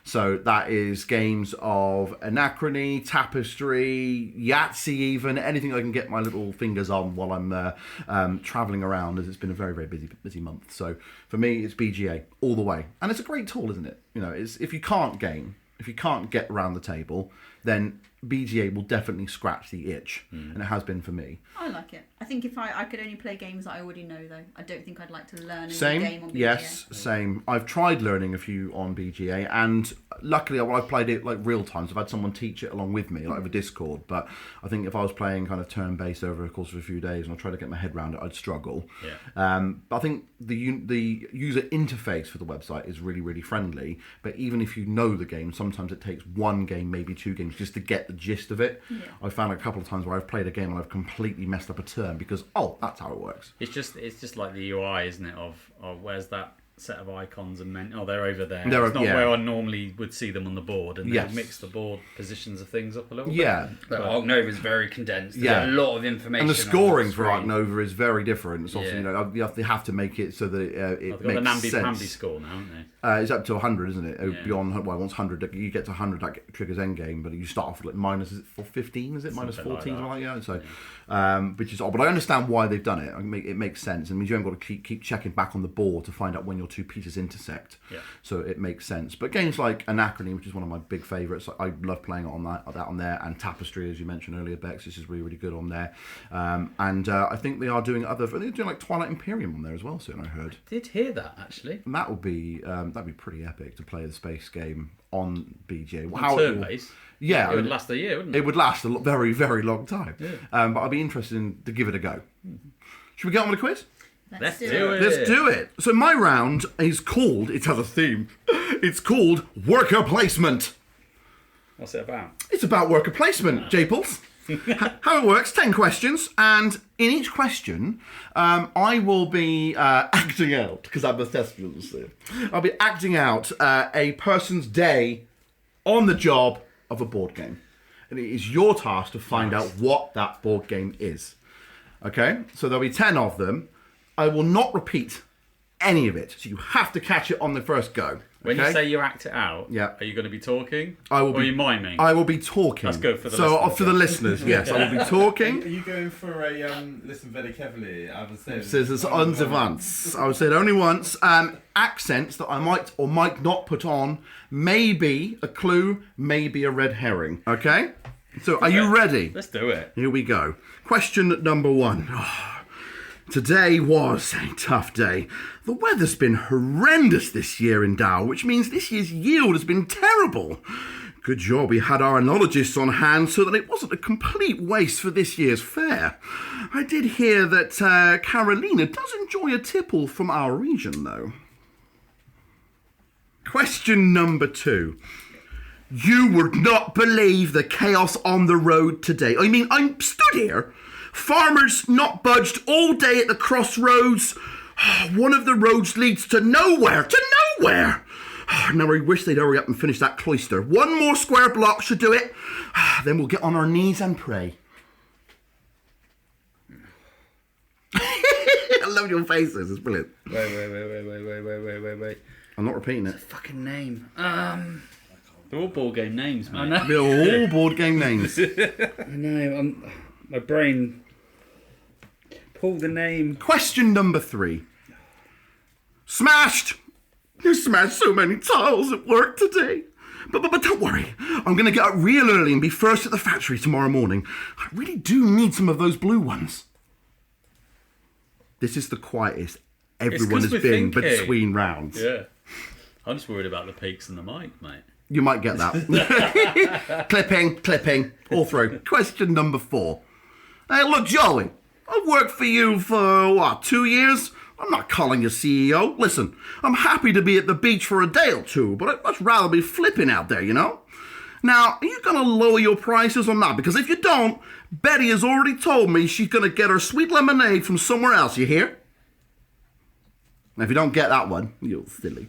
So that is games of Anachrony, Tapestry, Yahtzee even, anything I can get my little fingers on while I'm travelling around, as it's been a very, very busy month. So for me, it's BGA all the way. And it's a great tool, isn't it? You know, it's, if you can't get around the table, then BGA will definitely scratch the itch. And it has been for me. I like it. I think if I could only play games that I already know, though. I don't think I'd like to learn a new game on BGA. Yes, same. I've tried learning a few on BGA, and luckily I've played it like real time, so I've had someone teach it along with me, like over Discord. But I think if I was playing kind of turn-based over the course of a few days and I tried to get my head around it, I'd struggle. But I think the user interface for the website is really, really friendly. But even if you know the game, sometimes it takes one game, maybe two games, just to get the gist of it. I've found a couple of times where I've played a game and I've completely messed up a turn because, that's how it works. It's just like the UI, isn't it? Of where's that set of icons and they're over there. They're, it's not yeah. where I normally would see them on the board, and Yes. they mix the board positions of things up a little bit. Yeah. But Ark Nova is very condensed. There's Yeah. a lot of information. And the on scoring for screen. Ark Nova is very different. It's also, Yeah. you know, they have to make it so that it They've got makes the namby-pamby sense. score now, haven't they? It's up to 100, isn't it? Yeah. Beyond, well, once 100, you get to 100, that triggers endgame, but you start off like minus, is it 15, is it? Minus Something 14, like something like that. So, which is odd. But I understand why they've done it. It makes sense. It means you haven't got to keep checking back on the board to find out when your two pieces intersect. Yeah. So it makes sense. But games like Anachrony, which is one of my big favourites, I love playing on that on there, and Tapestry, as you mentioned earlier, Bex, this is really, really good on there. And I think they are doing they're doing like Twilight Imperium on there as well soon, I heard. Did hear that, actually. And that would be that'd be pretty epic to play the space game on BGA. Turn-based. Yeah, It would last a year, wouldn't it? it would last a very, very long time. Yeah. But I'd be interested to give it a go. Should we get on with the quiz? Let's do it. Let's do it. So my round is called, it has a theme, it's called Worker Placement. What's it about? It's about worker placement, Japles. How it works, 10 questions, and in each question, I will be acting out, because I'm a thespian, so I'll be acting out a person's day on the job of a board game. And it is your task to find out what that board game is. Okay? So there'll be 10 of them. I will not repeat any of it, so you have to catch it on the first go. When okay? you say you act it out, Yeah. are you going to be talking? I will or be, are you miming? I will be talking. That's good for the so listeners, for the listeners, yes, I will be Are talking. you going for a listen very carefully? I would say. Says it's on the once. I would say it only once. Accents that I might or might not put on may be a clue, maybe a red herring. Okay? So are you ready? Let's do it. Here we go. Question number 1. Today was a tough day. The weather's been horrendous this year in Dow, which means this year's yield has been terrible. Good job we had our enologists on hand so that it wasn't a complete waste for this year's fair. I did hear that Carolina does enjoy a tipple from our region, though. Question number 2. You would not believe the chaos on the road today. I mean, I'm stood here. Farmers not budged all day at the crossroads. One of the roads leads to nowhere. To nowhere. Now I wish they'd hurry up and finish that cloister. One more square block should do it. Then we'll get on our knees and pray. I love your faces. It's brilliant. Wait. I'm not repeating it. Fucking name. They're all board game names, mate. I know. They're all board game names. I know. My brain pulled the name. Question number 3. Smashed! You smashed so many tiles at work today. But don't worry. I'm going to get up real early and be first at the factory tomorrow morning. I really do need some of those blue ones. This is the quietest everyone 'cause has we're been thinking. between rounds. Yeah. I'm just worried about the peaks and the mic, mate. You might get that. Clipping, all through. Question number 4. Hey, look, Joey, I've worked for you for, 2 years? I'm not calling you CEO. Listen, I'm happy to be at the beach for a day or two, but I'd much rather be flipping out there, you know? Now, are you going to lower your prices or not? Because if you don't, Betty has already told me she's going to get her sweet lemonade from somewhere else, you hear? Now, if you don't get that one, you're silly.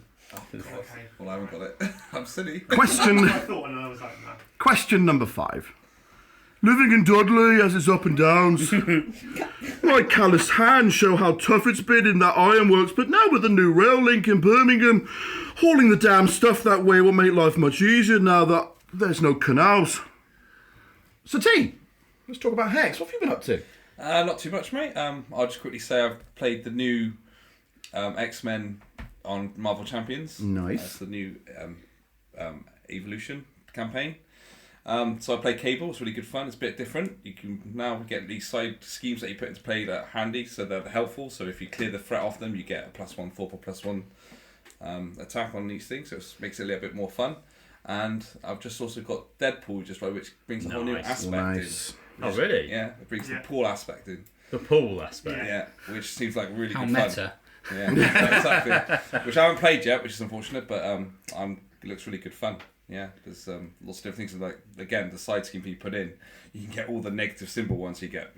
Well, I haven't got it. I'm silly. I thought, and I was like, no. Question number 5. Living in Dudley has its up and downs. My calloused hands show how tough it's been in that ironworks, but now with the new rail link in Birmingham, hauling the damn stuff that way will make life much easier now that there's no canals. So T, let's talk about Hex. What have you been up to? Not too much, mate. I'll just quickly say I've played the new X-Men on Marvel Champions. Nice. That's the new Evolution campaign. So I play Cable. It's really good fun. It's a bit different. You can now get these side schemes that you put into play that are handy, so they're helpful. So if you clear the threat off them, you get a +1 Thorpe or +1 attack on these things. So it makes it a little bit more fun. And I've just also got Deadpool just right, which brings a whole new aspect in. Oh, really? Yeah, it brings the pool aspect in. The pool aspect. Yeah, which seems like really How good meta. fun. Yeah, exactly. Which I haven't played yet, which is unfortunate, but it looks really good fun. Yeah, there's lots of different things. Like, again, the side scheme you put in, you can get all the negative symbol ones. You get,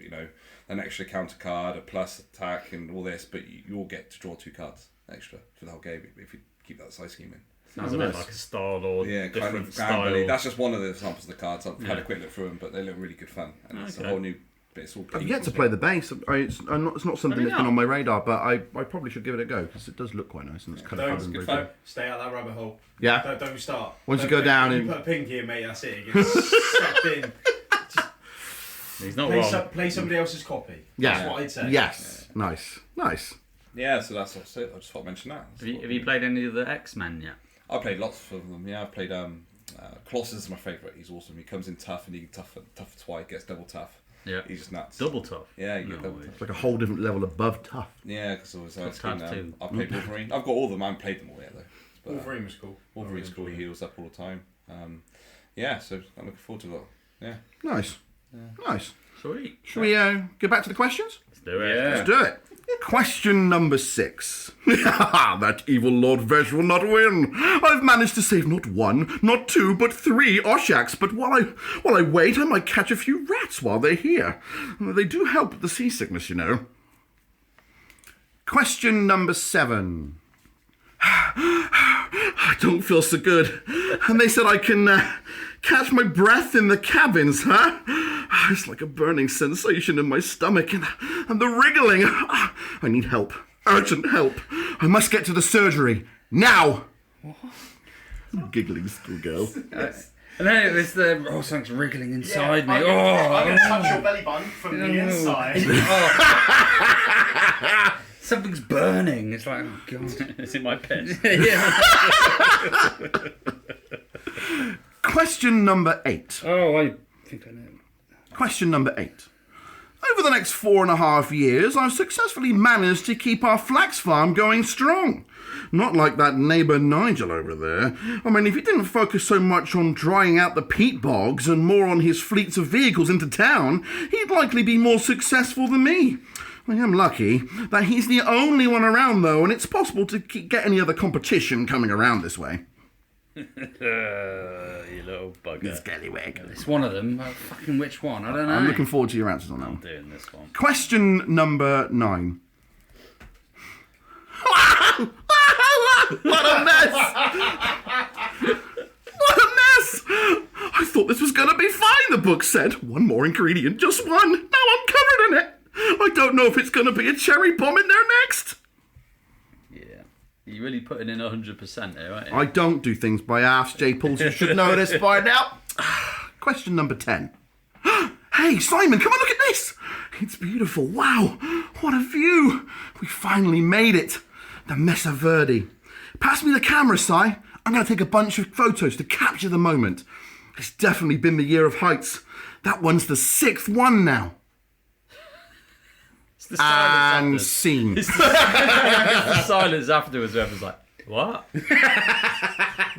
an extra counter card, a plus attack, and all this, but you all get to draw 2 cards extra for the whole game if you keep that side scheme in. Sounds a bit like a Star-Lord. Yeah, different kind of style. That's just one of the examples of the cards. I've had a quick look through them, but they look really good fun. And it's a whole new bit. It's all I've yet to play the base. It's not something that's been on my radar, but I probably should give it a go because it does look quite nice and it's kind of fun. Good fun. Stay out that rabbit hole. Yeah. Don't start. Once you go down and and you put a pinky in, mate, that's it. It gets sucked in. He's not wrong. Play somebody else's copy. yeah, That's what I'd say. yes, nice. Yeah, so that's it. I just thought I'd mention that. Have you played any of the X-Men yet? I played lots of them. Yeah, I played Colossus is my favourite. He's awesome. He comes in tough and he can tough twice. Gets double tough. Yeah, he's just nuts. Double tough. Yeah, you get double It's tough. like a whole different level above tough. Yeah, because I've too. played Wolverine. I've got all of them. I haven't played them all yet though. But, Wolverine was cool. Wolverine's cool. He heals up all the time. Yeah, so I'm looking forward to that. Yeah. Nice. Sweet. Shall we get back to the questions? Let's do it. Yeah. Let's do it. Question number 6. That evil Lord Vesh will not win. I've managed to save not 1, not 2, but 3 Oshaks. But while I wait, I might catch a few rats while they're here. They do help with the seasickness, you know. Question number 7. I don't feel so good. And they said I can catch my breath in the cabins, huh? It's like a burning sensation in my stomach and the wriggling. I need help. Urgent help. I must get to the surgery. Now! What? Giggling schoolgirl. And then it was something's wriggling inside me. I'm going to touch your belly button from the inside. Something's burning. It's like, oh god. Is it my piss? Yeah. Question number 8. Oh, I think I know. Question number 8. Over the next 4.5 years, I've successfully managed to keep our flax farm going strong. Not like that neighbour Nigel over there. I mean, if he didn't focus so much on drying out the peat bogs and more on his fleets of vehicles into town, he'd likely be more successful than me. I am lucky that he's the only one around, though, and it's possible to get any other competition coming around this way. You little bugger. Scallywag. It's one of them. Fucking which one? I don't know. I'm looking forward to your answers on that I'm one. doing this one. Question number 9. What a mess! What a mess! I thought this was going to be fine, the book said. 1 more ingredient, just 1. Now I'm covered in it. I don't know if it's going to be a cherry bomb in there next. Yeah. You're really putting in 100% here, aren't you? I don't do things by halves, J-Pulls. You should know this by now. Question number 10. Hey, Simon, come and look at this. It's beautiful. Wow. What a view. We finally made it. The Mesa Verde. Pass me the camera, Si. I'm going to take a bunch of photos to capture the moment. It's definitely been the year of heights. That one's the 6th one now. It's the silence And after. scene. It's the silence afterwards where everyone's like, what?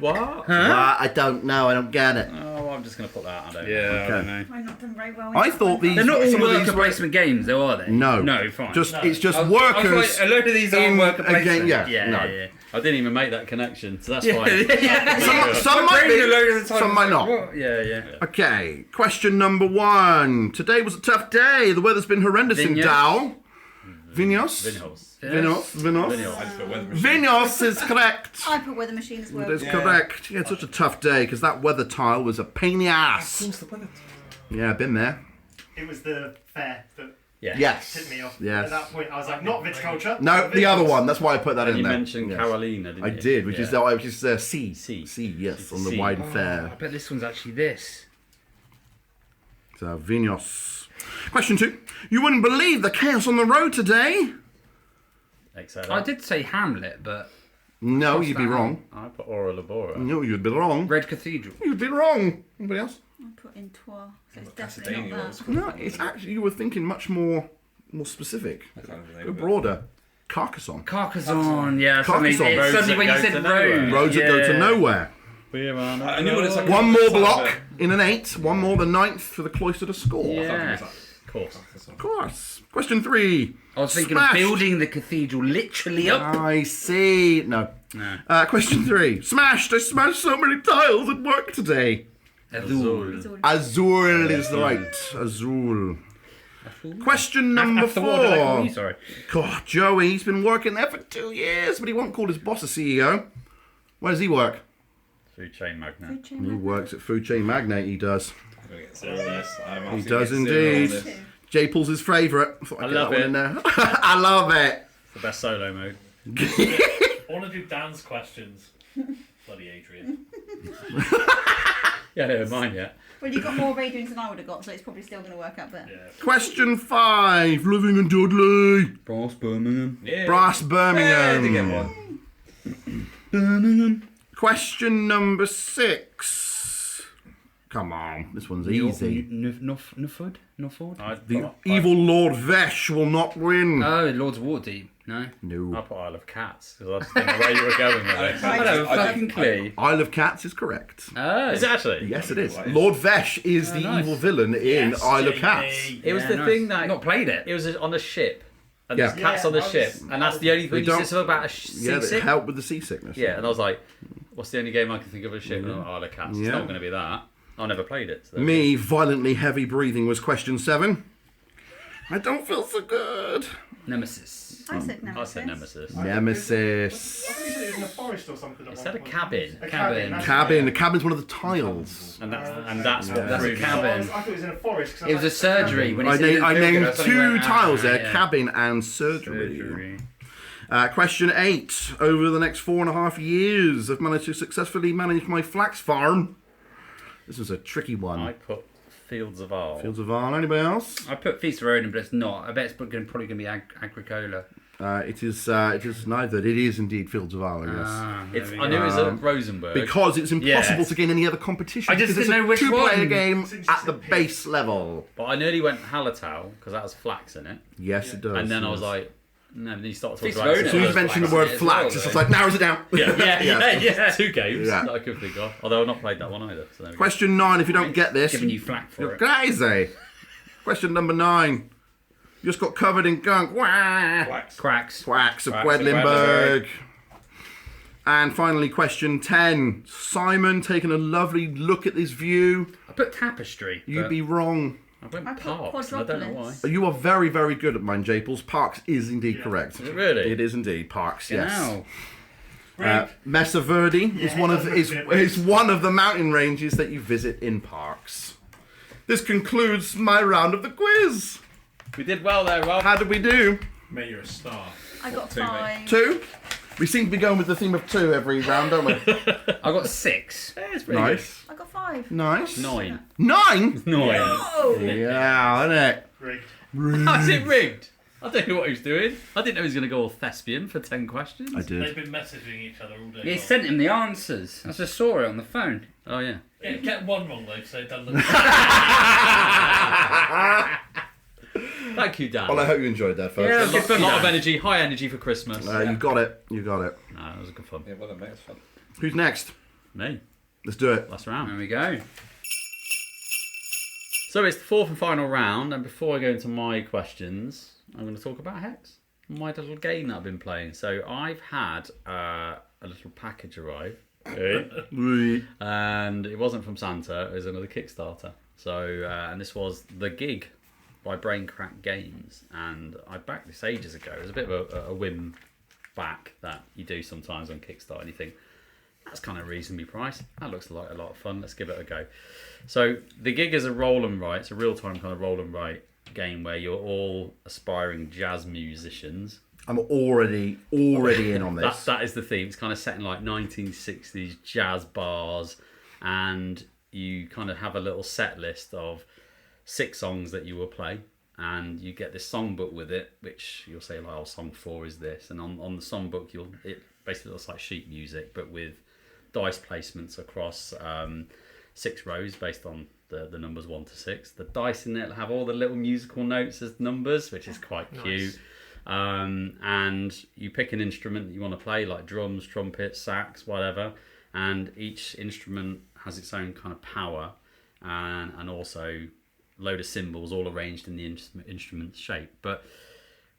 What? I don't know. I don't get it. Oh, I'm just going to put that. I don't Yeah, know. I don't know. I've not done very well. in I that thought one. these. They're not all some of worker these were- placement games, though, are they? No. No, fine. Just No. it's just I was workers. like, a load of these are in worker a game. placement. Yeah. Yeah, no. yeah. I didn't even make that connection, so that's Yeah, fine. yeah. Some My might brain be. a load of the time Some was might like, not. what? Yeah. Okay, question number 1. Today was a tough day. The weather's been horrendous in Vinyos? Dal. Vinyos? Vinhos. Vinyos. I just put weather machine. Vinyos is correct. I put weather machine as well. That is correct. Yeah, it's such a tough day because that weather tile was a pain in the ass. Yeah, been there. It was the fair that Yes. tipped me off. Yes. At that point, I was like, not viticulture. No, the other one. That's why I put that in You there. mentioned Yes. Carolina, didn't you? I did, which is C. C. C, yes, on the C. wide I fair. bet this one's actually this. So, Vinyos. Question 2. You wouldn't believe the chaos on the road today. Except I did say Hamlet, but No, What's you'd be that? wrong. I put Aura Labora. No, you'd be wrong. Red Cathedral. You'd be wrong. Anybody else? I put in Trois, so it's Macedonian definitely ones. not that. No, it's actually, you were thinking much more specific. I can't remember the name Go of it. broader. Carcassonne. Carcassonne, yeah. Carcassonne. Suddenly, Roads suddenly that when you go said to nowhere. road. Roads that go to nowhere. We're on I knew what it's like. One more block in an 8. One more, the 9th, for the cloister to score. Yeah. Of course. Of course. Question 3. I was thinking Smashed. of building the cathedral literally up. I see. No. No. Question 3. Smashed. I smashed so many tiles at work today. Azul. It's all- Azul is right. Azul. Question number 4. Sorry. God, Joey, he's been working there for 2 years, but he won't call his boss a CEO. Where does he work? Food chain magnate. Food chain He magnate. works at Food Chain Magnate, he does. I'm gonna get zero on this. I'm He absolutely does getting zero on indeed. this. J-Paul's his favourite. I thought I'd I get love that one it. in there. I love it. It's the best solo mode. I want to do Dan's questions. Bloody Adrian. Yeah, never mind yet. Well, you got more of Adrian's than I would have got, so it's probably still going to work out better. Yeah. Question 5. Living and Dudley. Brass Birmingham. Yeah. Brass Hey, Birmingham. they get one. Question number 6. Come on, this one's easy. Nufford? The evil Lord Vesh will not win. Oh, Lord's Waterdeep. No. I No. put Isle of Cats because I was thinking where you were going with it. I don't I fucking clue. Isle of Cats is correct. Oh. Is it actually? Yes, it is. Lord Vesh is the nice. evil villain in Yes, Isle of JP. Cats. It was Yeah, the nice. thing that Not played it. it was on a ship, and Yeah. there's cats Yeah, on the I ship, was- and that's the only They thing you don't- said something about a Yeah, that seasick. help with the seasickness. Yeah, and I was like, what's the only game I can think of a ship? Oh, Isle of Cats. It's Yeah. not going to be that. I never played it. So Me, violently heavy breathing was question 7. I don't feel so good. Nemesis. I said Nemesis. I said Nemesis. Nemesis. I think you said it was in a forest or something. at It one said a point. cabin. A Cabin. that's Cabin. it. The cabin's one of the tiles. And that's what That's threw a me. cabin. I thought it was in a forest. 'cause It was a surgery. When he I, said he I didn't feel good, named I suddenly 2 went, tiles there, yeah. cabin and surgery. Surgery. Question 8. Over the next 4.5 years, I've managed to successfully manage my flax farm. This was a tricky one. I put Fields of Arle. Fields of Arle. Anybody else? I put Feast of Odin, but it's not. I bet it's probably going to be Agricola. It is neither. It is indeed Fields of Arle, yes. It's, there I we knew go. it was at Rosenberg. Because it's impossible Yes. to gain any other competition. I just because didn't know which it's a two-player one. game Since at the it's- base level. But I nearly went Hallertau because that has flax in it. Yes, it does. And then I yes. was like, no, then you start talking Feast of about Odin. As soon as you mention the word Flax flax, as it's well, just like narrows it down. yeah. 2 games Yeah. that I could think of. Although I've not played that one either. So there we go. Question 9. If you don't get this, Giving you flack for you're it. crazy. Question number 9. You just got covered in gunk. Wah! Wax. Cracks. Quacks of Quacks of Quedlinburg. And finally, question 10. Simon, taking a lovely look at this view. I put Tapestry. You'd but be wrong. I went I put Parks, and I don't know why. Quadropolis. You are very, very good at mine, Japles. Parks is indeed correct. Is it really? It is indeed Parks. Yes. Now, Mesa Verde is Yeah, one it of does is, look a bit is one of the mountain ranges that you visit in Parks. This concludes my round of the quiz. We did well there, Rob. How did we do? Mate, you're a star. I got Two, mate. 5. 2. We seem to be going with the theme of 2 every round, don't we? I got 6. It's pretty Nice. I got 5. Nice. good. 9. 9? 9. Oh! Yeah, isn't it? Rigged. How's it rigged? I don't know what he was doing. I didn't know he was going to go all thespian for 10 questions. I They've did. been messaging each other all day. He long. sent him the answers. I just saw it on the phone. Oh, yeah. Get one wrong though, so it doesn't look. Thank you, Dan. Well, I hope you enjoyed that, folks. Yeah, a good lot, fun, lot of Dan. energy, high energy for Christmas. You got it. You got it. No, that was good fun. Yeah, well done, mate. It's fun. Who's next? Me. Let's do it. Last round. There we go. So it's the fourth and final round, and before I go into my questions, I'm going to talk about Hex, my little game that I've been playing. So I've had a little package arrive, and it wasn't from Santa, it was another Kickstarter. So, and this was The Gig by Braincrack Games, and I backed this ages ago. It was a bit of a whim back that you do sometimes on Kickstarter, and you think, that's kind of reasonably priced. That looks like a lot of fun. Let's give it a go. So The Gig is a roll and write. It's a real-time kind of roll and write game where you're all aspiring jazz musicians. I'm already in on this. That is the theme. It's kind of set in like 1960s jazz bars, and you kind of have a little set list of 6 songs that you will play, and you get this songbook with it, which you'll say like, oh, song 4 is this, and on the songbook it basically looks like sheet music, but with dice placements across 6 rows based on the numbers 1 to 6. The dice in it have all the little musical notes as numbers, which is quite cute. And you pick an instrument that you want to play, like drums, trumpet, sax, whatever, and each instrument has its own kind of power, and also a load of cymbals all arranged in the instrument's shape. But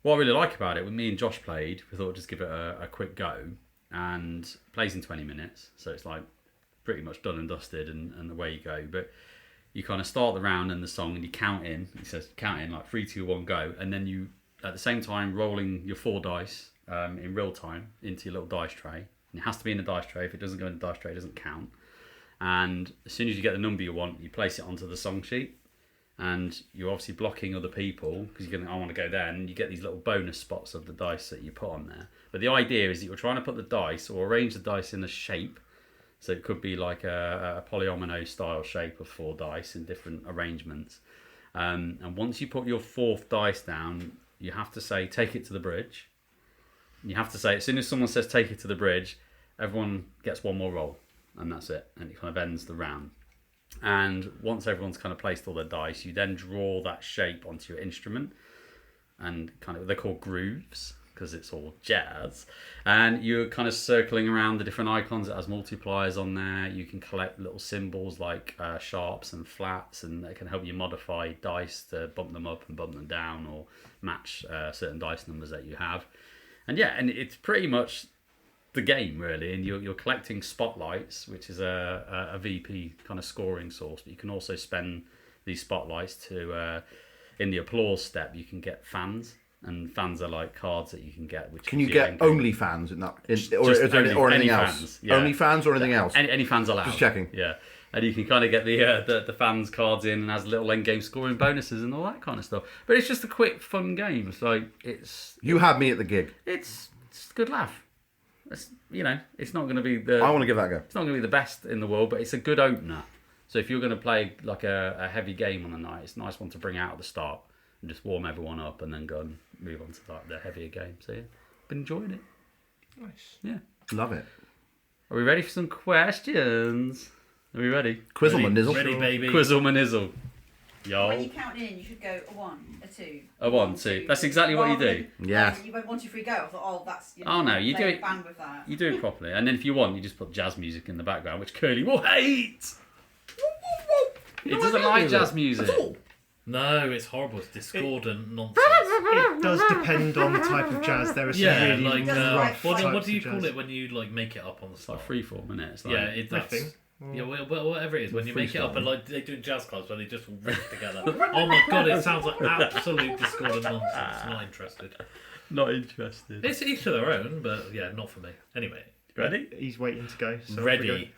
what I really like about it, when me and Josh played, we thought just give it a quick go, and plays in 20 minutes, so it's like pretty much done and dusted, and away you go. But you kind of start the round and the song, and you count in. It says count in like 3, 2, 1, go, and then you at the same time rolling your 4 dice in real time into your little dice tray. And it has to be in the dice tray. If it doesn't go in the dice tray, it doesn't count. And as soon as you get the number you want, you place it onto the song sheet, and you're obviously blocking other people because you're going, I want to go there, and you get these little bonus spots of the dice that you put on there. But the idea is that you're trying to put the dice or arrange the dice in a shape. So it could be like a polyomino style shape of 4 dice in different arrangements. And once you put your 4th dice down, you have to say, take it to the bridge. You have to say, as soon as someone says take it to the bridge, everyone gets 1 more roll, and that's it. And it kind of ends the round. And once everyone's kind of placed all their dice, you then draw that shape onto your instrument, and kind of, they're called grooves because it's all jazz, and you're kind of circling around the different icons. It has multipliers on there. You can collect little symbols like sharps and flats, and they can help you modify dice to bump them up and bump them down, or match certain dice numbers that you have. And yeah, and it's pretty much the game really, and you're collecting spotlights, which is a VP kind of scoring source, but you can also spend these spotlights to in the applause step you can get fans, and fans are like cards that you can get. Which can you get only fans in that, or anything else? Fans, yeah. Only fans or anything else? Any fans allowed. Just checking. Yeah, and you can kind of get the fans cards in, and has little end game scoring bonuses and all that kind of stuff. But it's just a quick fun game. It's like you had me at the gig. It's a good laugh. It's, it's not going to be the. I want to give that a go. It's not going to be the best in the world, but it's a good opener. So if you're going to play like a heavy game on the night, it's a nice one to bring out at the start and just warm everyone up, and then go and move on to like the heavier game. So yeah, been enjoying it. Nice. Yeah, love it. Are we ready for some questions? Are we ready? Quizzle my nizzle. Ready, baby. Quizzle my nizzle. Yo. When you count in, you should go a 1, a 2. A 1, 2. That's exactly what you do. Yeah. You went 1, 2, 3, go. I thought, oh, that's. Oh no, you do it. Band with that. You do it properly, and then if you want, you just put jazz music in the background, which Kerley will hate. It doesn't like jazz music. No, it's horrible. It's discordant nonsense. It does depend on the type of jazz. There are some really like rough what types do you of call jazz. it when you like make it up on the It's spot? like freeform, isn't it? It's like, Yeah, that's Riffing. yeah, well, whatever it is, when you make it up freestyle. and like they do jazz clubs where they just riff together. Oh my god, it sounds like absolute discordant nonsense. Not interested. not interested. It's each to their own, but yeah, not for me. Anyway, Ready? He's waiting to go. So ready.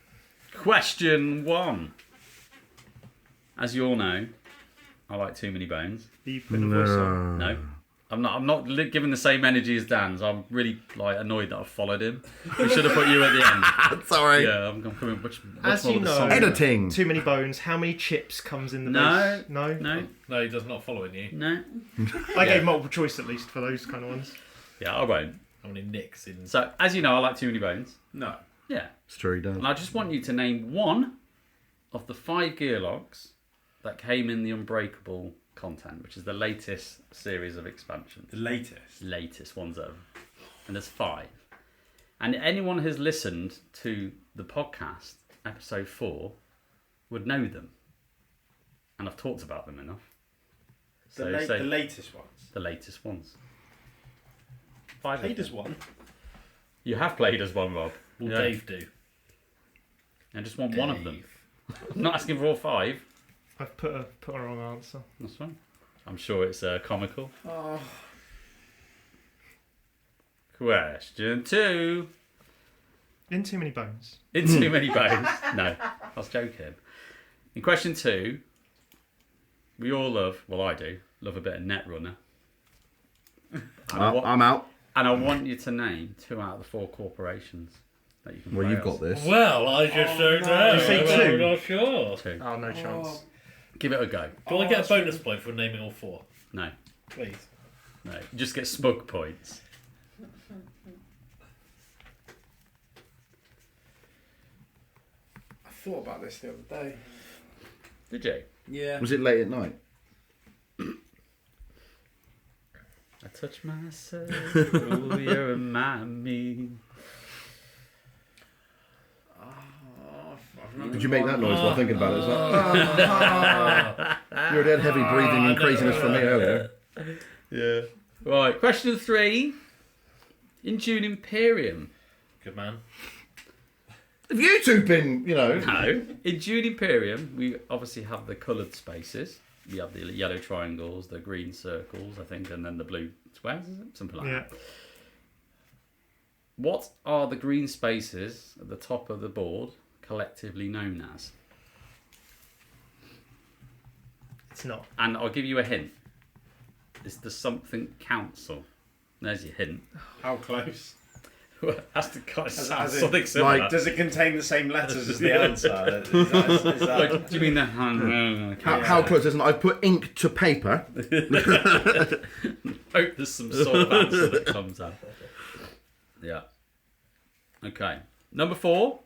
Question 1. As you all know, I like Too Many Bones. Are you putting a voice on? No, I'm not giving the same energy as Dan's. I'm really annoyed that I followed him. We should have put you at the end. Sorry. Yeah, I'm coming much As more you with the know, song. Editing. Too Many Bones. How many chips comes in the No. base? No. No, he does not following you. No. I gave multiple choice at least for those kind of ones. Yeah, I won't. How many nicks in? So, as you know, I like Too Many Bones. No. Yeah. It's true, he does. And I just want you to name one of the 5 gear locks that came in the Unbreakable content, which is the latest series of expansions. The latest. Latest ones that have, and there's 5. And anyone who's listened to the podcast, episode 4, would know them. and I've talked about them enough. The So latest ones. the latest ones. 5 Played of as them. one. You have played as one, Rob. Will Yeah. Dave do? I just want one of them. I'm not asking for all 5. I've put a wrong answer. That's fine. I'm sure it's comical. Oh. Question 2. In too many bones. In too many bones. No, I was joking. In question 2, we all love, well I do, love a bit of Netrunner. I'm out. And I want you to name 2 out of the 4 corporations that you can Well, play you've as. got this. Well, I just don't know. You say I'm 2? not sure. 2. Oh, no chance. Give it a go. Do I get a bonus point for naming all 4? No, Please. no. You just get smug points. I thought about this the other day. Did you? Yeah. Was it late at night? I touch myself. Oh, you remind me. Did you make that noise while thinking about it as well? You're dead heavy breathing and craziness from me earlier. Yeah. Right, question 3. In Dune Imperium. Good man. Have you two been, No. In Dune Imperium, we obviously have the coloured spaces. We have the yellow triangles, the green circles, I think, and then the blue squares, is it? Something like that. What are the green spaces at the top of the board collectively known as? It's not. And I'll give you a hint. It's the something council. There's your hint. How close? Has to kind of sound as in, something similar. Like, does it contain the same letters as the answer? Is that... Like, do you mean the How close isn't it? I've put ink to paper. Hope there's some sort of answer that comes out. Yeah. Okay. Number 4.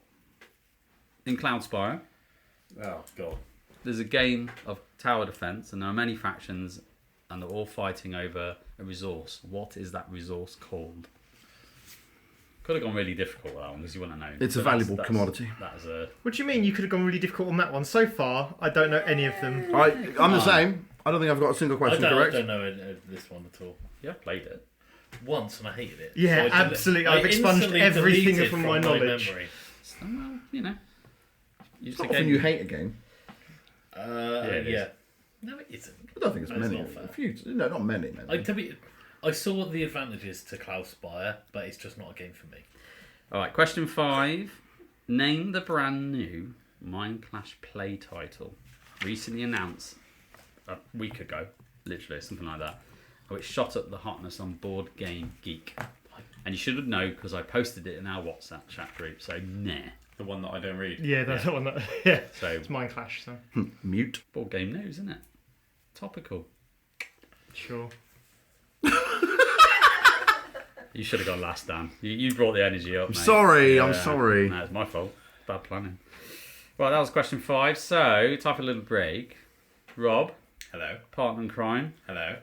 In Cloudspire, Oh, God. there's a game of tower defense, and there are many factions, and they're all fighting over a resource. What is that resource called? Could have gone really difficult with that one because you wouldn't know. It's a valuable commodity. That's a. What do you mean you could have gone really difficult on that one? So far, I don't know any of them. I'm the same. I don't think I've got a single question I correct. don't know this one at all. Yeah, I've played it. Once and I hated it. Yeah, So I absolutely. I've expunged instantly everything deleted from my knowledge. memory. Well, you know. It's not often you hate a game. it is. Yeah. No, it isn't. I don't think it's That's many. not fair. A few. No, not many. I saw the advantages to Cloudspire, but it's just not a game for me. All right, question 5. Name the brand new Mind Clash play title. Recently announced a week ago, literally, something like that. Oh, it shot up the hotness on Board Game Geek. And you should know because I posted it in our WhatsApp chat group, so nah. The one that I don't read. Yeah, that's the one that. Yeah, So, it's Mind Clash. So Mute. Board Game News, isn't it? Topical. sure. You should have gone last, Dan. You brought the energy up, mate. Sorry, I'm sorry. No, it's my fault. Bad planning. Right, that was question 5. So, time for a little break. Rob, Hello. partner in crime. Hello.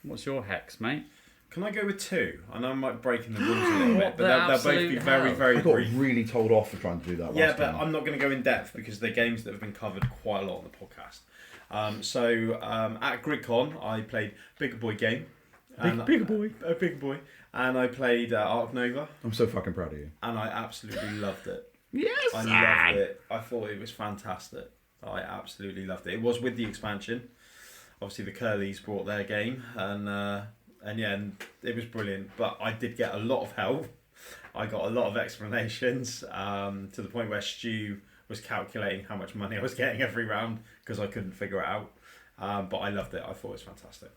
What's your hex, mate? Can I go with 2? I know I'm like breaking the rules a little What bit, but the they'll both absolute be very, hell? very I got brief. really told off for trying to do that. Yeah, last but time. I'm not going to go in depth because they're games that have been covered quite a lot on the podcast. At GridCon, I played Bigger Boy Game. Bigger boy. A Bigger Boy. And I played Ark Nova, I'm so fucking proud of you. and I absolutely loved it. Yes. I loved it. I thought it was fantastic. I absolutely loved it. It was with the expansion. Obviously, the Kerleys brought their game, and it was brilliant. But I did get a lot of help. I got a lot of explanations to the point where Stu was calculating how much money I was getting every round because I couldn't figure it out. But I loved it. I thought it was fantastic.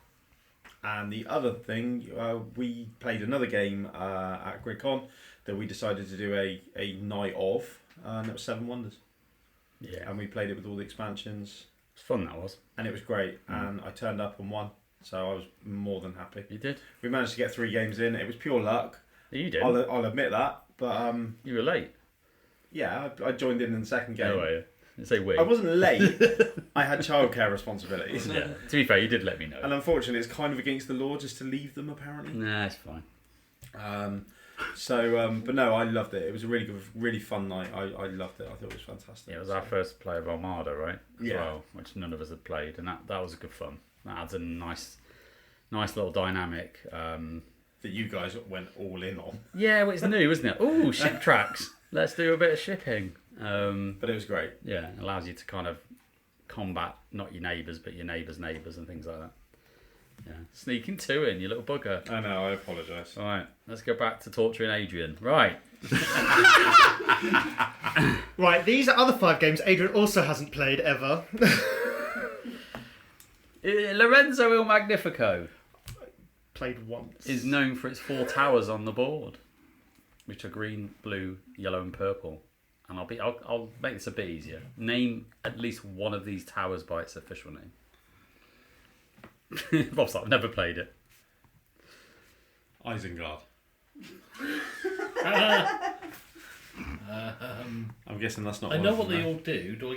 And the other thing, we played another game at GridCon that we decided to do a night of, and it was Seven Wonders. Yeah. And we played it with all the expansions, It's fun, that was. and it was great. And I turned up and won, so I was more than happy. You did? We managed to get 3 games in. It was pure luck. You did. I'll admit that. But You were late. yeah, I joined in the second game. No way. Say we. I wasn't late. I had childcare responsibilities. Yeah. To be fair, you did let me know. And unfortunately, it's kind of against the law just to leave them, apparently. Nah, it's fine. So, but no, I loved it. It was a really good, really fun night. I loved it. I thought it was fantastic. Yeah, it was our first play of Armada, right? As Yeah. well, which none of us had played, and that was good fun. That adds a nice little dynamic. That you guys went all in on. Yeah, well, it's new, isn't it? Ooh, ship tracks. Let's do a bit of shipping. But it was great. Yeah, it allows you to kind of combat not your neighbours, but your neighbours' neighbours and things like that. Yeah, sneaking two in, you little bugger. I know. I apologise. All right, let's go back to torturing Adrian. Right. Right, these are other 5 games Adrian also hasn't played ever. Lorenzo Il Magnifico Played once. is known for its 4 towers on the board, which are green, blue, yellow, and purple. And I'll make this a bit easier. Name at least one of these towers by its official name. Bob's like, I've never played it. Isengard. I'm guessing that's not. I one know of what them, they though. all do. Do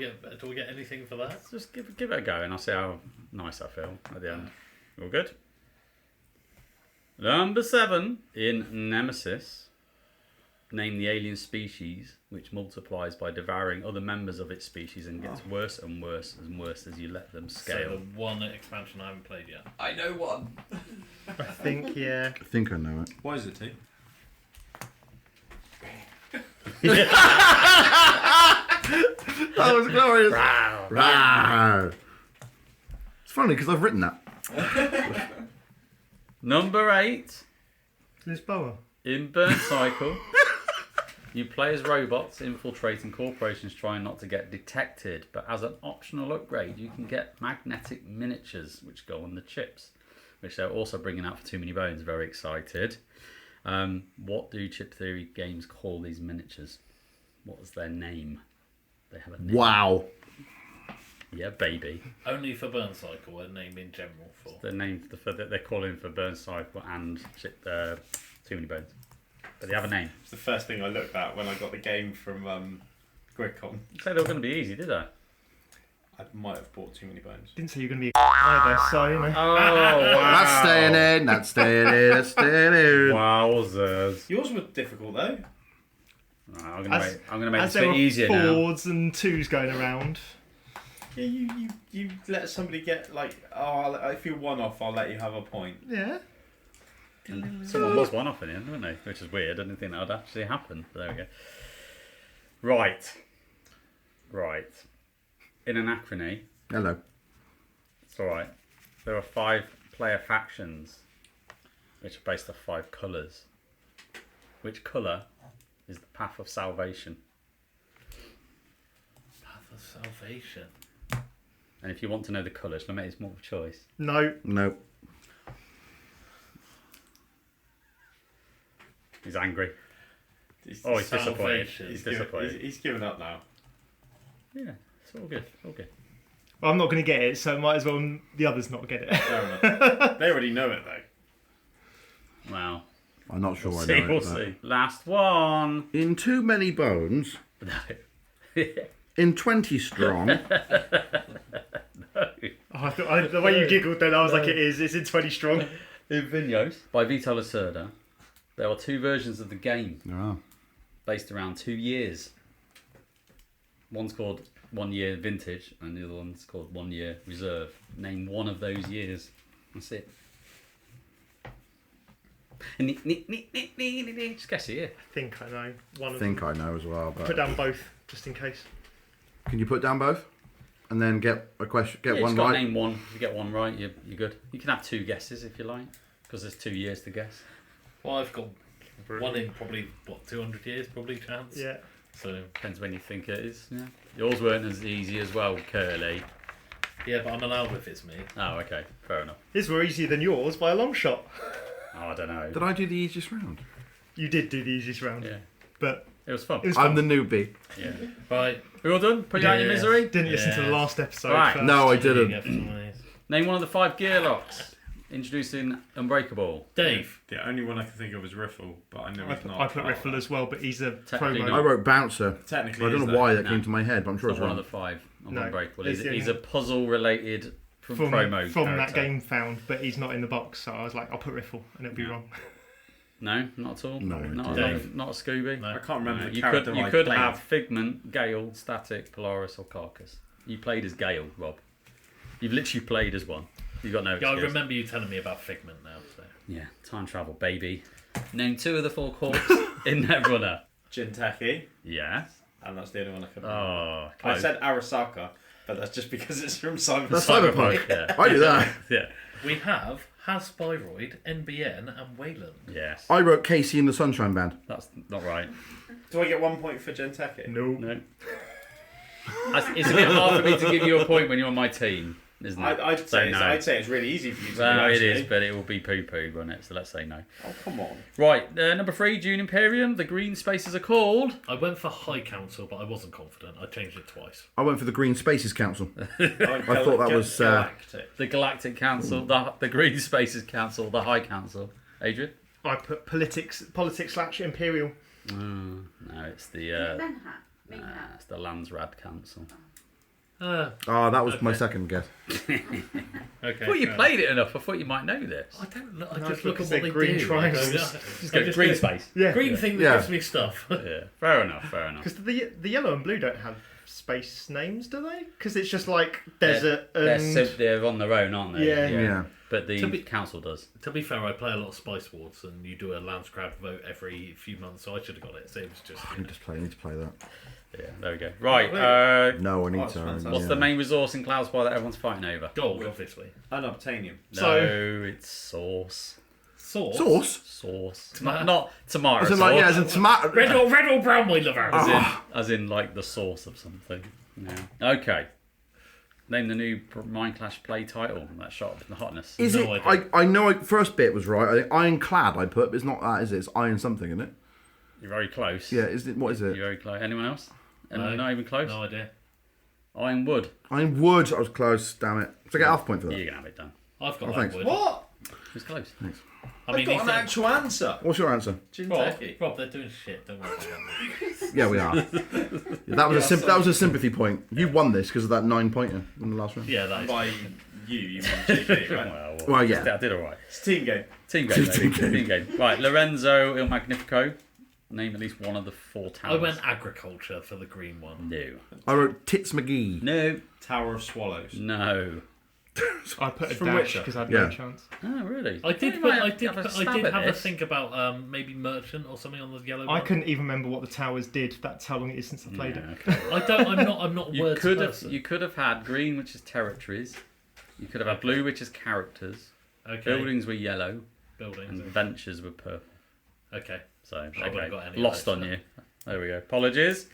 I get anything for that? Just give it a go, and I'll see how nice I feel at the end. All good. Number 7 in Nemesis. Name the alien species which multiplies by devouring other members of its species and gets worse and worse and worse as you let them scale. So the one expansion I haven't played yet. I know one. I think, yeah. I think I know it. Why is it T? That was glorious. Wow. Rawr. It's funny because I've written that. Number 8 Lisboa. in Burn Cycle. You play as robots infiltrating corporations trying not to get detected, but as an optional upgrade you can get magnetic miniatures which go on the chips, which they're also bringing out for Too Many Bones. Very excited. What do Chip Theory games call these miniatures? What is their name? They have a name. Wow. Yeah, baby. Only for Burn Cycle, a name in general for. The name they're calling for Burn Cycle and Too Many Bones. But they have a name. It's the first thing I looked at when I got the game from Gridcon. Say they were going to be easy, did I? I might have bought Too Many Bones. Didn't say you were going to be either, so, you know. Oh, wow. That's staying in. That's staying in. That's staying in. Wowzers. Yours were difficult though. Right, I'm going to make As this a there bit were easier now. 4s and 2s going around. Yeah, you let somebody get like, oh, if you're one off, I'll let you have a point. Yeah. Someone was one off in the end, weren't they? Which is weird. I didn't think that would actually happen. But there we go. Right. In Anachrony, Hello. it's alright. There are 5 player factions which are based off 5 colours. Which colour is the Path of Salvation? Path of Salvation. And if you want to know the colours, shall I make this multiple choice? No. No. He's angry. He's Disappointed. Salvation. He's disappointed. He's given up now. Yeah, it's all good. All good. Well, I'm not going to get it, so might as well the others not get it. Fair enough. They already know it though. Wow. I'm not sure I See, know we'll it. but- see. Last one. In Too Many Bones, No. in 20 Strong, Oh, the way you giggled then, I was like, it is. It's in 20 strong. In Vinyos by Vito Lacerda, there are 2 versions of the game there are. based around 2 years. One's called 1 Year Vintage and the other one's called 1 Year Reserve. Name one of those years. That's it. Just guess it, yeah. I think I know one I of think them. I know as well. Put But down both, just in case. can you put down both, and then get a question, get Yeah, one just got to right? name one. If you get one right, you're good. You can have 2 guesses if you like, because there's 2 years to guess. Well, I've got one in probably 200 years, probably chance. Yeah. So Depends when you think it is. Yeah. Yours weren't as easy as well, Kerley. yeah, but I'm allowed if it's me. Oh, okay, fair enough. His were easier than yours by a long shot. Oh, I don't know. Did I do the easiest round? You did do the easiest round, Yeah, but it was fun. it was I'm fun. the newbie. Yeah. Right, we all done? Put you out of your Yeah. misery? Didn't listen to the Yeah. last episode. Right. first. No, I There you didn't. go for some of these. Name one of the 5 gear locks. Introducing Unbreakable. Dave. The only one I can think of is Riffle, but I know I he's put, not. I put Riffle as well, but he's a Technically promo. not. I wrote Bouncer. Technically, I don't is know though. why that No. came to my head, but I'm sure It's it's not one wrong. of the 5 of No, Unbreakable. it's He's, the only- he's a puzzle related from promo that character. game found, but he's not in the box. So I was like, I'll put Riffle, and it'll be Yeah. wrong. No, not at all. No, not Dave. not a Scooby. No. I can't remember the You character could you I could played. have Figment, Gale, Static, Polaris, or Carcass. You played as Gale, Rob. You've literally played as one. You've got no Yeah, I excuse. remember you telling me about Figment now. So. Yeah, time travel, baby. Name 2 of the 4 corps in Netrunner. Jinteki, Yes. and that's the only one I could remember. Oh, I close. said Arasaka, but that's just because it's from Cyberpunk. That's Cyberpunk. Yeah. I do that. Yeah. We have Hasbiroid, NBN, and Wayland. Yes. I wrote Casey and the Sunshine Band. That's not right. Do I get 1 point for Jinteki? No. No. It's a bit hard for me to give you a point when you're on my team, isn't it? I'd say it's really easy for you to Well, do, it actually. is, but it will be poo-poo, won't it? So let's say no. Oh, come on. Right, number 3, Dune Imperium. The green spaces are called. I went for High Council, but I wasn't confident. I changed it twice. I went for the Green Spaces Council. I thought that was, Galactic. The Galactic Council, the Green Spaces Council, the High Council. Adrian? I put politics/imperial. No, it's the it's the Landsrad Council. Uh, Oh, that was my Okay. second guess. okay. I thought you played it enough. I thought you might know this. I don't know. I No, just look at because what they they're green do. triangles. Just go green space. Yeah. Green thing that Yeah. gives me stuff. Yeah, fair enough. Because the yellow and blue don't have space names, do they? Because it's just like desert and... They're on their own, aren't they? Yeah. But the To be- council does. To be fair, I play a lot of Spice Wars, and you do a Landscrab vote every few months, so I should have got it. So it was just. I need to play that. Yeah, there we go. Right. No, I need Oh, it's to. fantastic. What's the main resource in Cloud Spire that everyone's fighting over? Gold, obviously. Unobtainium. No, it's sauce. Sauce. Sauce? Sauce. Not tomato As in, sauce. like, yeah, as in tomato. Red or brown, my lover. As in like the sauce of something. Yeah. Okay. Name the new Mind Clash play title that shot up in the hotness. Is No it? idea. I know. First bit was right. I think ironclad. I put, but it's not that, is it? It's iron something, isn't it? You're very close. Yeah. Is it? What is You're it? very close. Anyone else? Anyone No. not even close? No idea. Ironwood. Ironwood. I was close. Damn it. So I get half a point for that. You can have it done. I've got Oh, that thanks. wood. What? It was close. I mean, I've got an these actual answer. What's your answer? Jinteki. Rob, they're doing shit. Don't worry about them. Yeah, we are. That was that was a sympathy point. You won this because of that 9-pointer in the last round. Yeah, that is. By you won GB, right? Well, yeah. I did all right. It's a team game. Team game. Team baby. game. Team game. Right, Lorenzo Il Magnifico. Name at least one of the 4 towers. I went agriculture for the green one. No. I wrote Tits McGee. No. Tower of Swallows. No. I put a From dash Witcher. because I had Yeah. no chance. Oh, really? I did. You Put, might I have did. to have a I stab did at have a this. think about maybe merchant or something on the yellow. I one. couldn't even remember what the towers did. That's how long it is since I played Yeah, it. okay. I don't. I'm not a You words could have. person. You could have had green, which is territories. You could have had blue, which is characters. Okay. Buildings were yellow, Buildings. and ventures were purple. Okay. So I wouldn't okay, got any of lost those, on so. you. There we go. Apologies.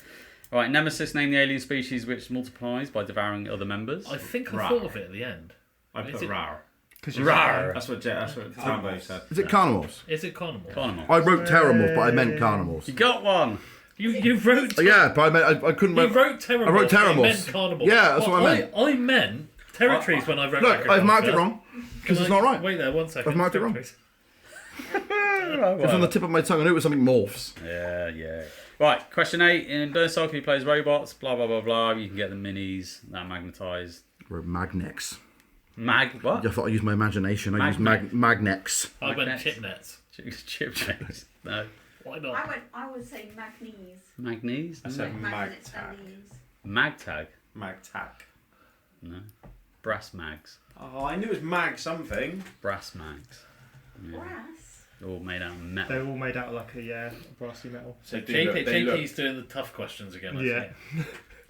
Right, Nemesis. Name the alien species which multiplies by devouring other members. I think I Rar. thought of it at the end. I Is put it- Rar. Rar. That's what Tambo said. Is it carnivores? Is it carnival? Carnival. I wrote Terramorph, but I meant carnivores. You got one. You wrote. Yeah, but I meant I couldn't You remember. wrote Terraforming. I wrote Terraforming. You meant carnival. Yeah, that's what I meant. I meant territories when I wrote. Look, I've marked it agriculture. wrong because Can it's I- not right. Wait there, 1 second. I've marked it wrong. Territories. It's on the tip of my tongue. I knew it was something morphs. Yeah. Right, question 8. In Burn Cycle, he plays robots, blah, blah, blah, blah. You can get the minis that magnetise. I wrote Magnex. What? I thought I used my imagination. I used Magnex. I went Magnets. chip nets. Chip chains. No. Why not? I would say magnese. Magnese? I said Magnets Magtag. and these. Magtag? Magtac. No. Brass mags. Oh, I knew it was Mag something. Brass mags. Yeah. Brass. All made out of metal. They're all made out of like a brassy metal. So they look- JP's doing the tough questions again. I Yeah. see.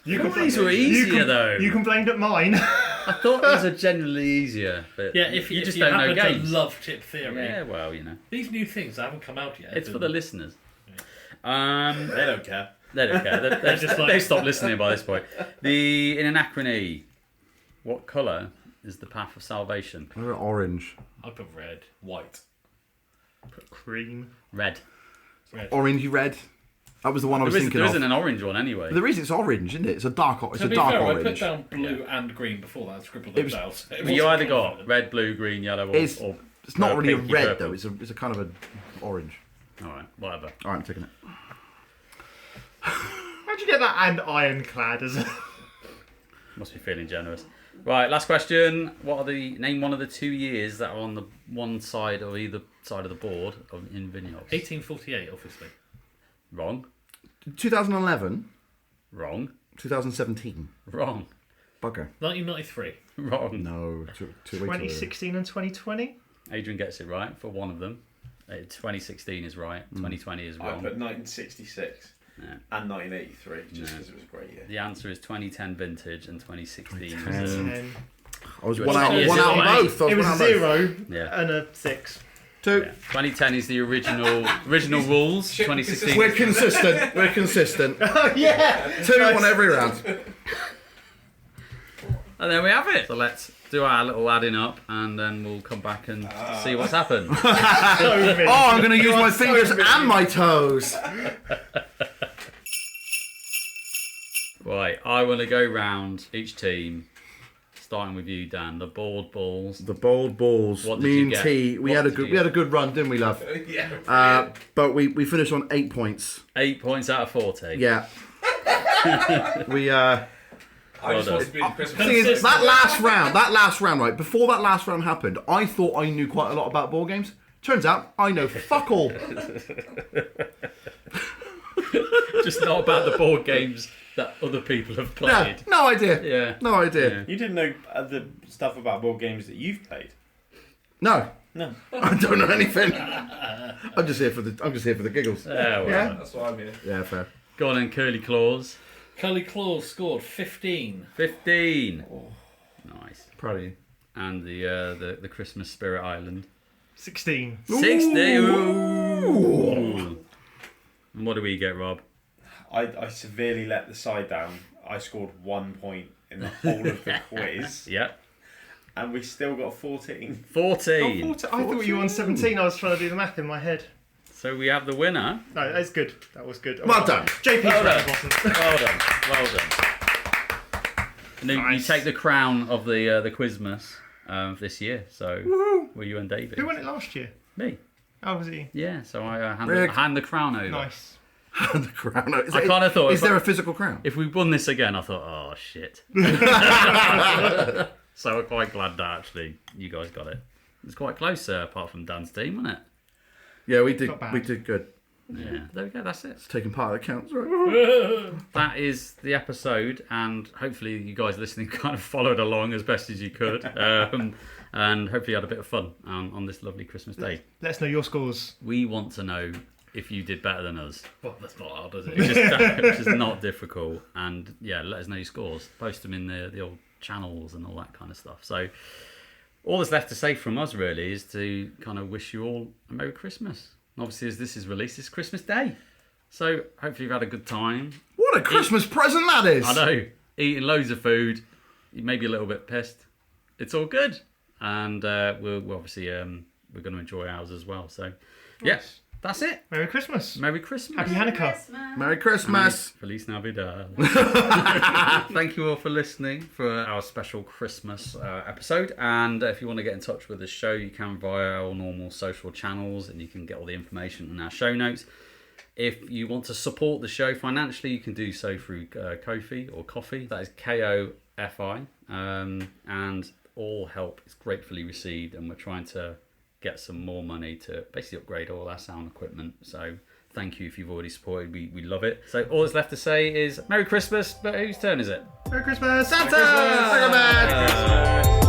You Thought these were easier though. You complained at mine. I thought these are generally easier, but Yeah, if you if just you don't know happen games. to love chip theory, Yeah, well, you know, these new things that haven't come out yet. it's for the listeners. They don't care. They don't care. They're just like- They've stopped listening by this point. In Anachrony, what colour is the path of salvation? I wrote orange. I put red, White. Put cream. Red. Orangey red. That was the one I was thinking There of. isn't an orange one anyway. The reason it's orange, isn't it? It's a dark. It's To a be dark fair, I put orange. down blue and green before that. I scribbled them was- down. So it But you wasn't either got confident. red, blue, green, yellow, or It's not really a pinky red purple. though. It's a kind of a orange. All right, whatever. All right, I'm taking it. How'd you get that and ironclad as a... Must be feeling generous. Right, last question. Name one of the 2 years that are on the one side of either side of the board in Vineyards. 1848, obviously. Wrong. 2011. Wrong. 2017. Wrong. Bugger. 1993. Wrong. No. 2016 and 2020. Adrian gets it right for one of them. 2016 is right. 2020 is I wrong. put 1966 Yeah. and 1983 just because it was a great year. The answer is 2010 vintage and 2016. 10. I was You one were out 10 years of away. both. It was a 0 Yeah. and a 6. 2. Yeah. 2010 is the original rules. 2016. We're consistent. We're consistent. Oh, yeah! 2 on every round. And there we have it. So let's do our little adding up, and then we'll come back and see what's happened. So Oh, I'm going to use my fingers and my toes. Right, I want to go round each team, starting with you, Dan. The board balls. The bold balls. What did Me you and get? T. We What had a did good. you We had a good run, didn't we, love? Yeah. But we finished on 8 points. 8 points out of 40. Yeah. We I just Well want to be the Christmas. thing is, that last round, right? Before that last round happened, I thought I knew quite a lot about board games. Turns out I know fuck all. Just not about the board games that other people have Yeah, played. no idea. Yeah. No idea. Yeah. You didn't know the stuff about board games that you've played? No. No. I don't know anything. I'm just here for the giggles. Well, Yeah. That's why I'm here. Yeah, fair. Go on then, Kerley Klaus. Kerley Klaus scored 15. 15. Nice. Proud of you. And the Christmas Spirit Island. 16. 60. Ooh. And what do we get, Rob? I severely let the side down. I scored 1 point in the whole of the quiz, Yep. and we still got 14. 14. I thought you were on 17. I was trying to do the math in my head. So we have the winner. No, that's good. That was good. Well done. JP's Well round done. wasn't. Well done. Well done. And then you Nice. take the crown of the Quizmas this year. So were you and Davey? Who won it last year? Me. Oh, was he? Yeah. So I Rick. hand the crown over. Nice. The crown. I kind of thought Is there a physical crown? if we won this again, I thought, oh shit. So I'm quite glad that actually you guys got it. It was quite close, apart from Dan's team, wasn't it? Yeah, we did. Not bad. We did good. Yeah. There we go. That's it. Taking part that counts, right? That is the episode, and hopefully you guys listening kind of followed along as best as you could, and hopefully you had a bit of fun on this lovely Christmas day. Let us know your scores. We want to know if you did better than us. Well, that's not hard, is it? It's just not difficult, and yeah, let us know your scores. Post them in the old channels and all that kind of stuff. So all that's left to say from us really is to kind of wish you all a Merry Christmas. And obviously, as this is released, it's Christmas Day. So hopefully you've had a good time. What a Christmas present that is! I know, eating loads of food. You may be a little bit pissed. It's all good, and we're obviously we're going to enjoy ours as well. So, yes, that's it. Merry Christmas. Merry Christmas. Happy Hanukkah. Merry Christmas. Feliz Navidad. Thank you all for listening for our special Christmas episode. And if you want to get in touch with the show, you can via our normal social channels, and you can get all the information in our show notes. If you want to support the show financially, you can do so through Ko-fi or Coffee. That is Kofi. And all help is gratefully received, and we're trying to get some more money to basically upgrade all our sound equipment. So thank you if you've already supported. We love it. So all that's left to say is Merry Christmas, but whose turn is it? Merry Christmas. Santa! Merry Christmas!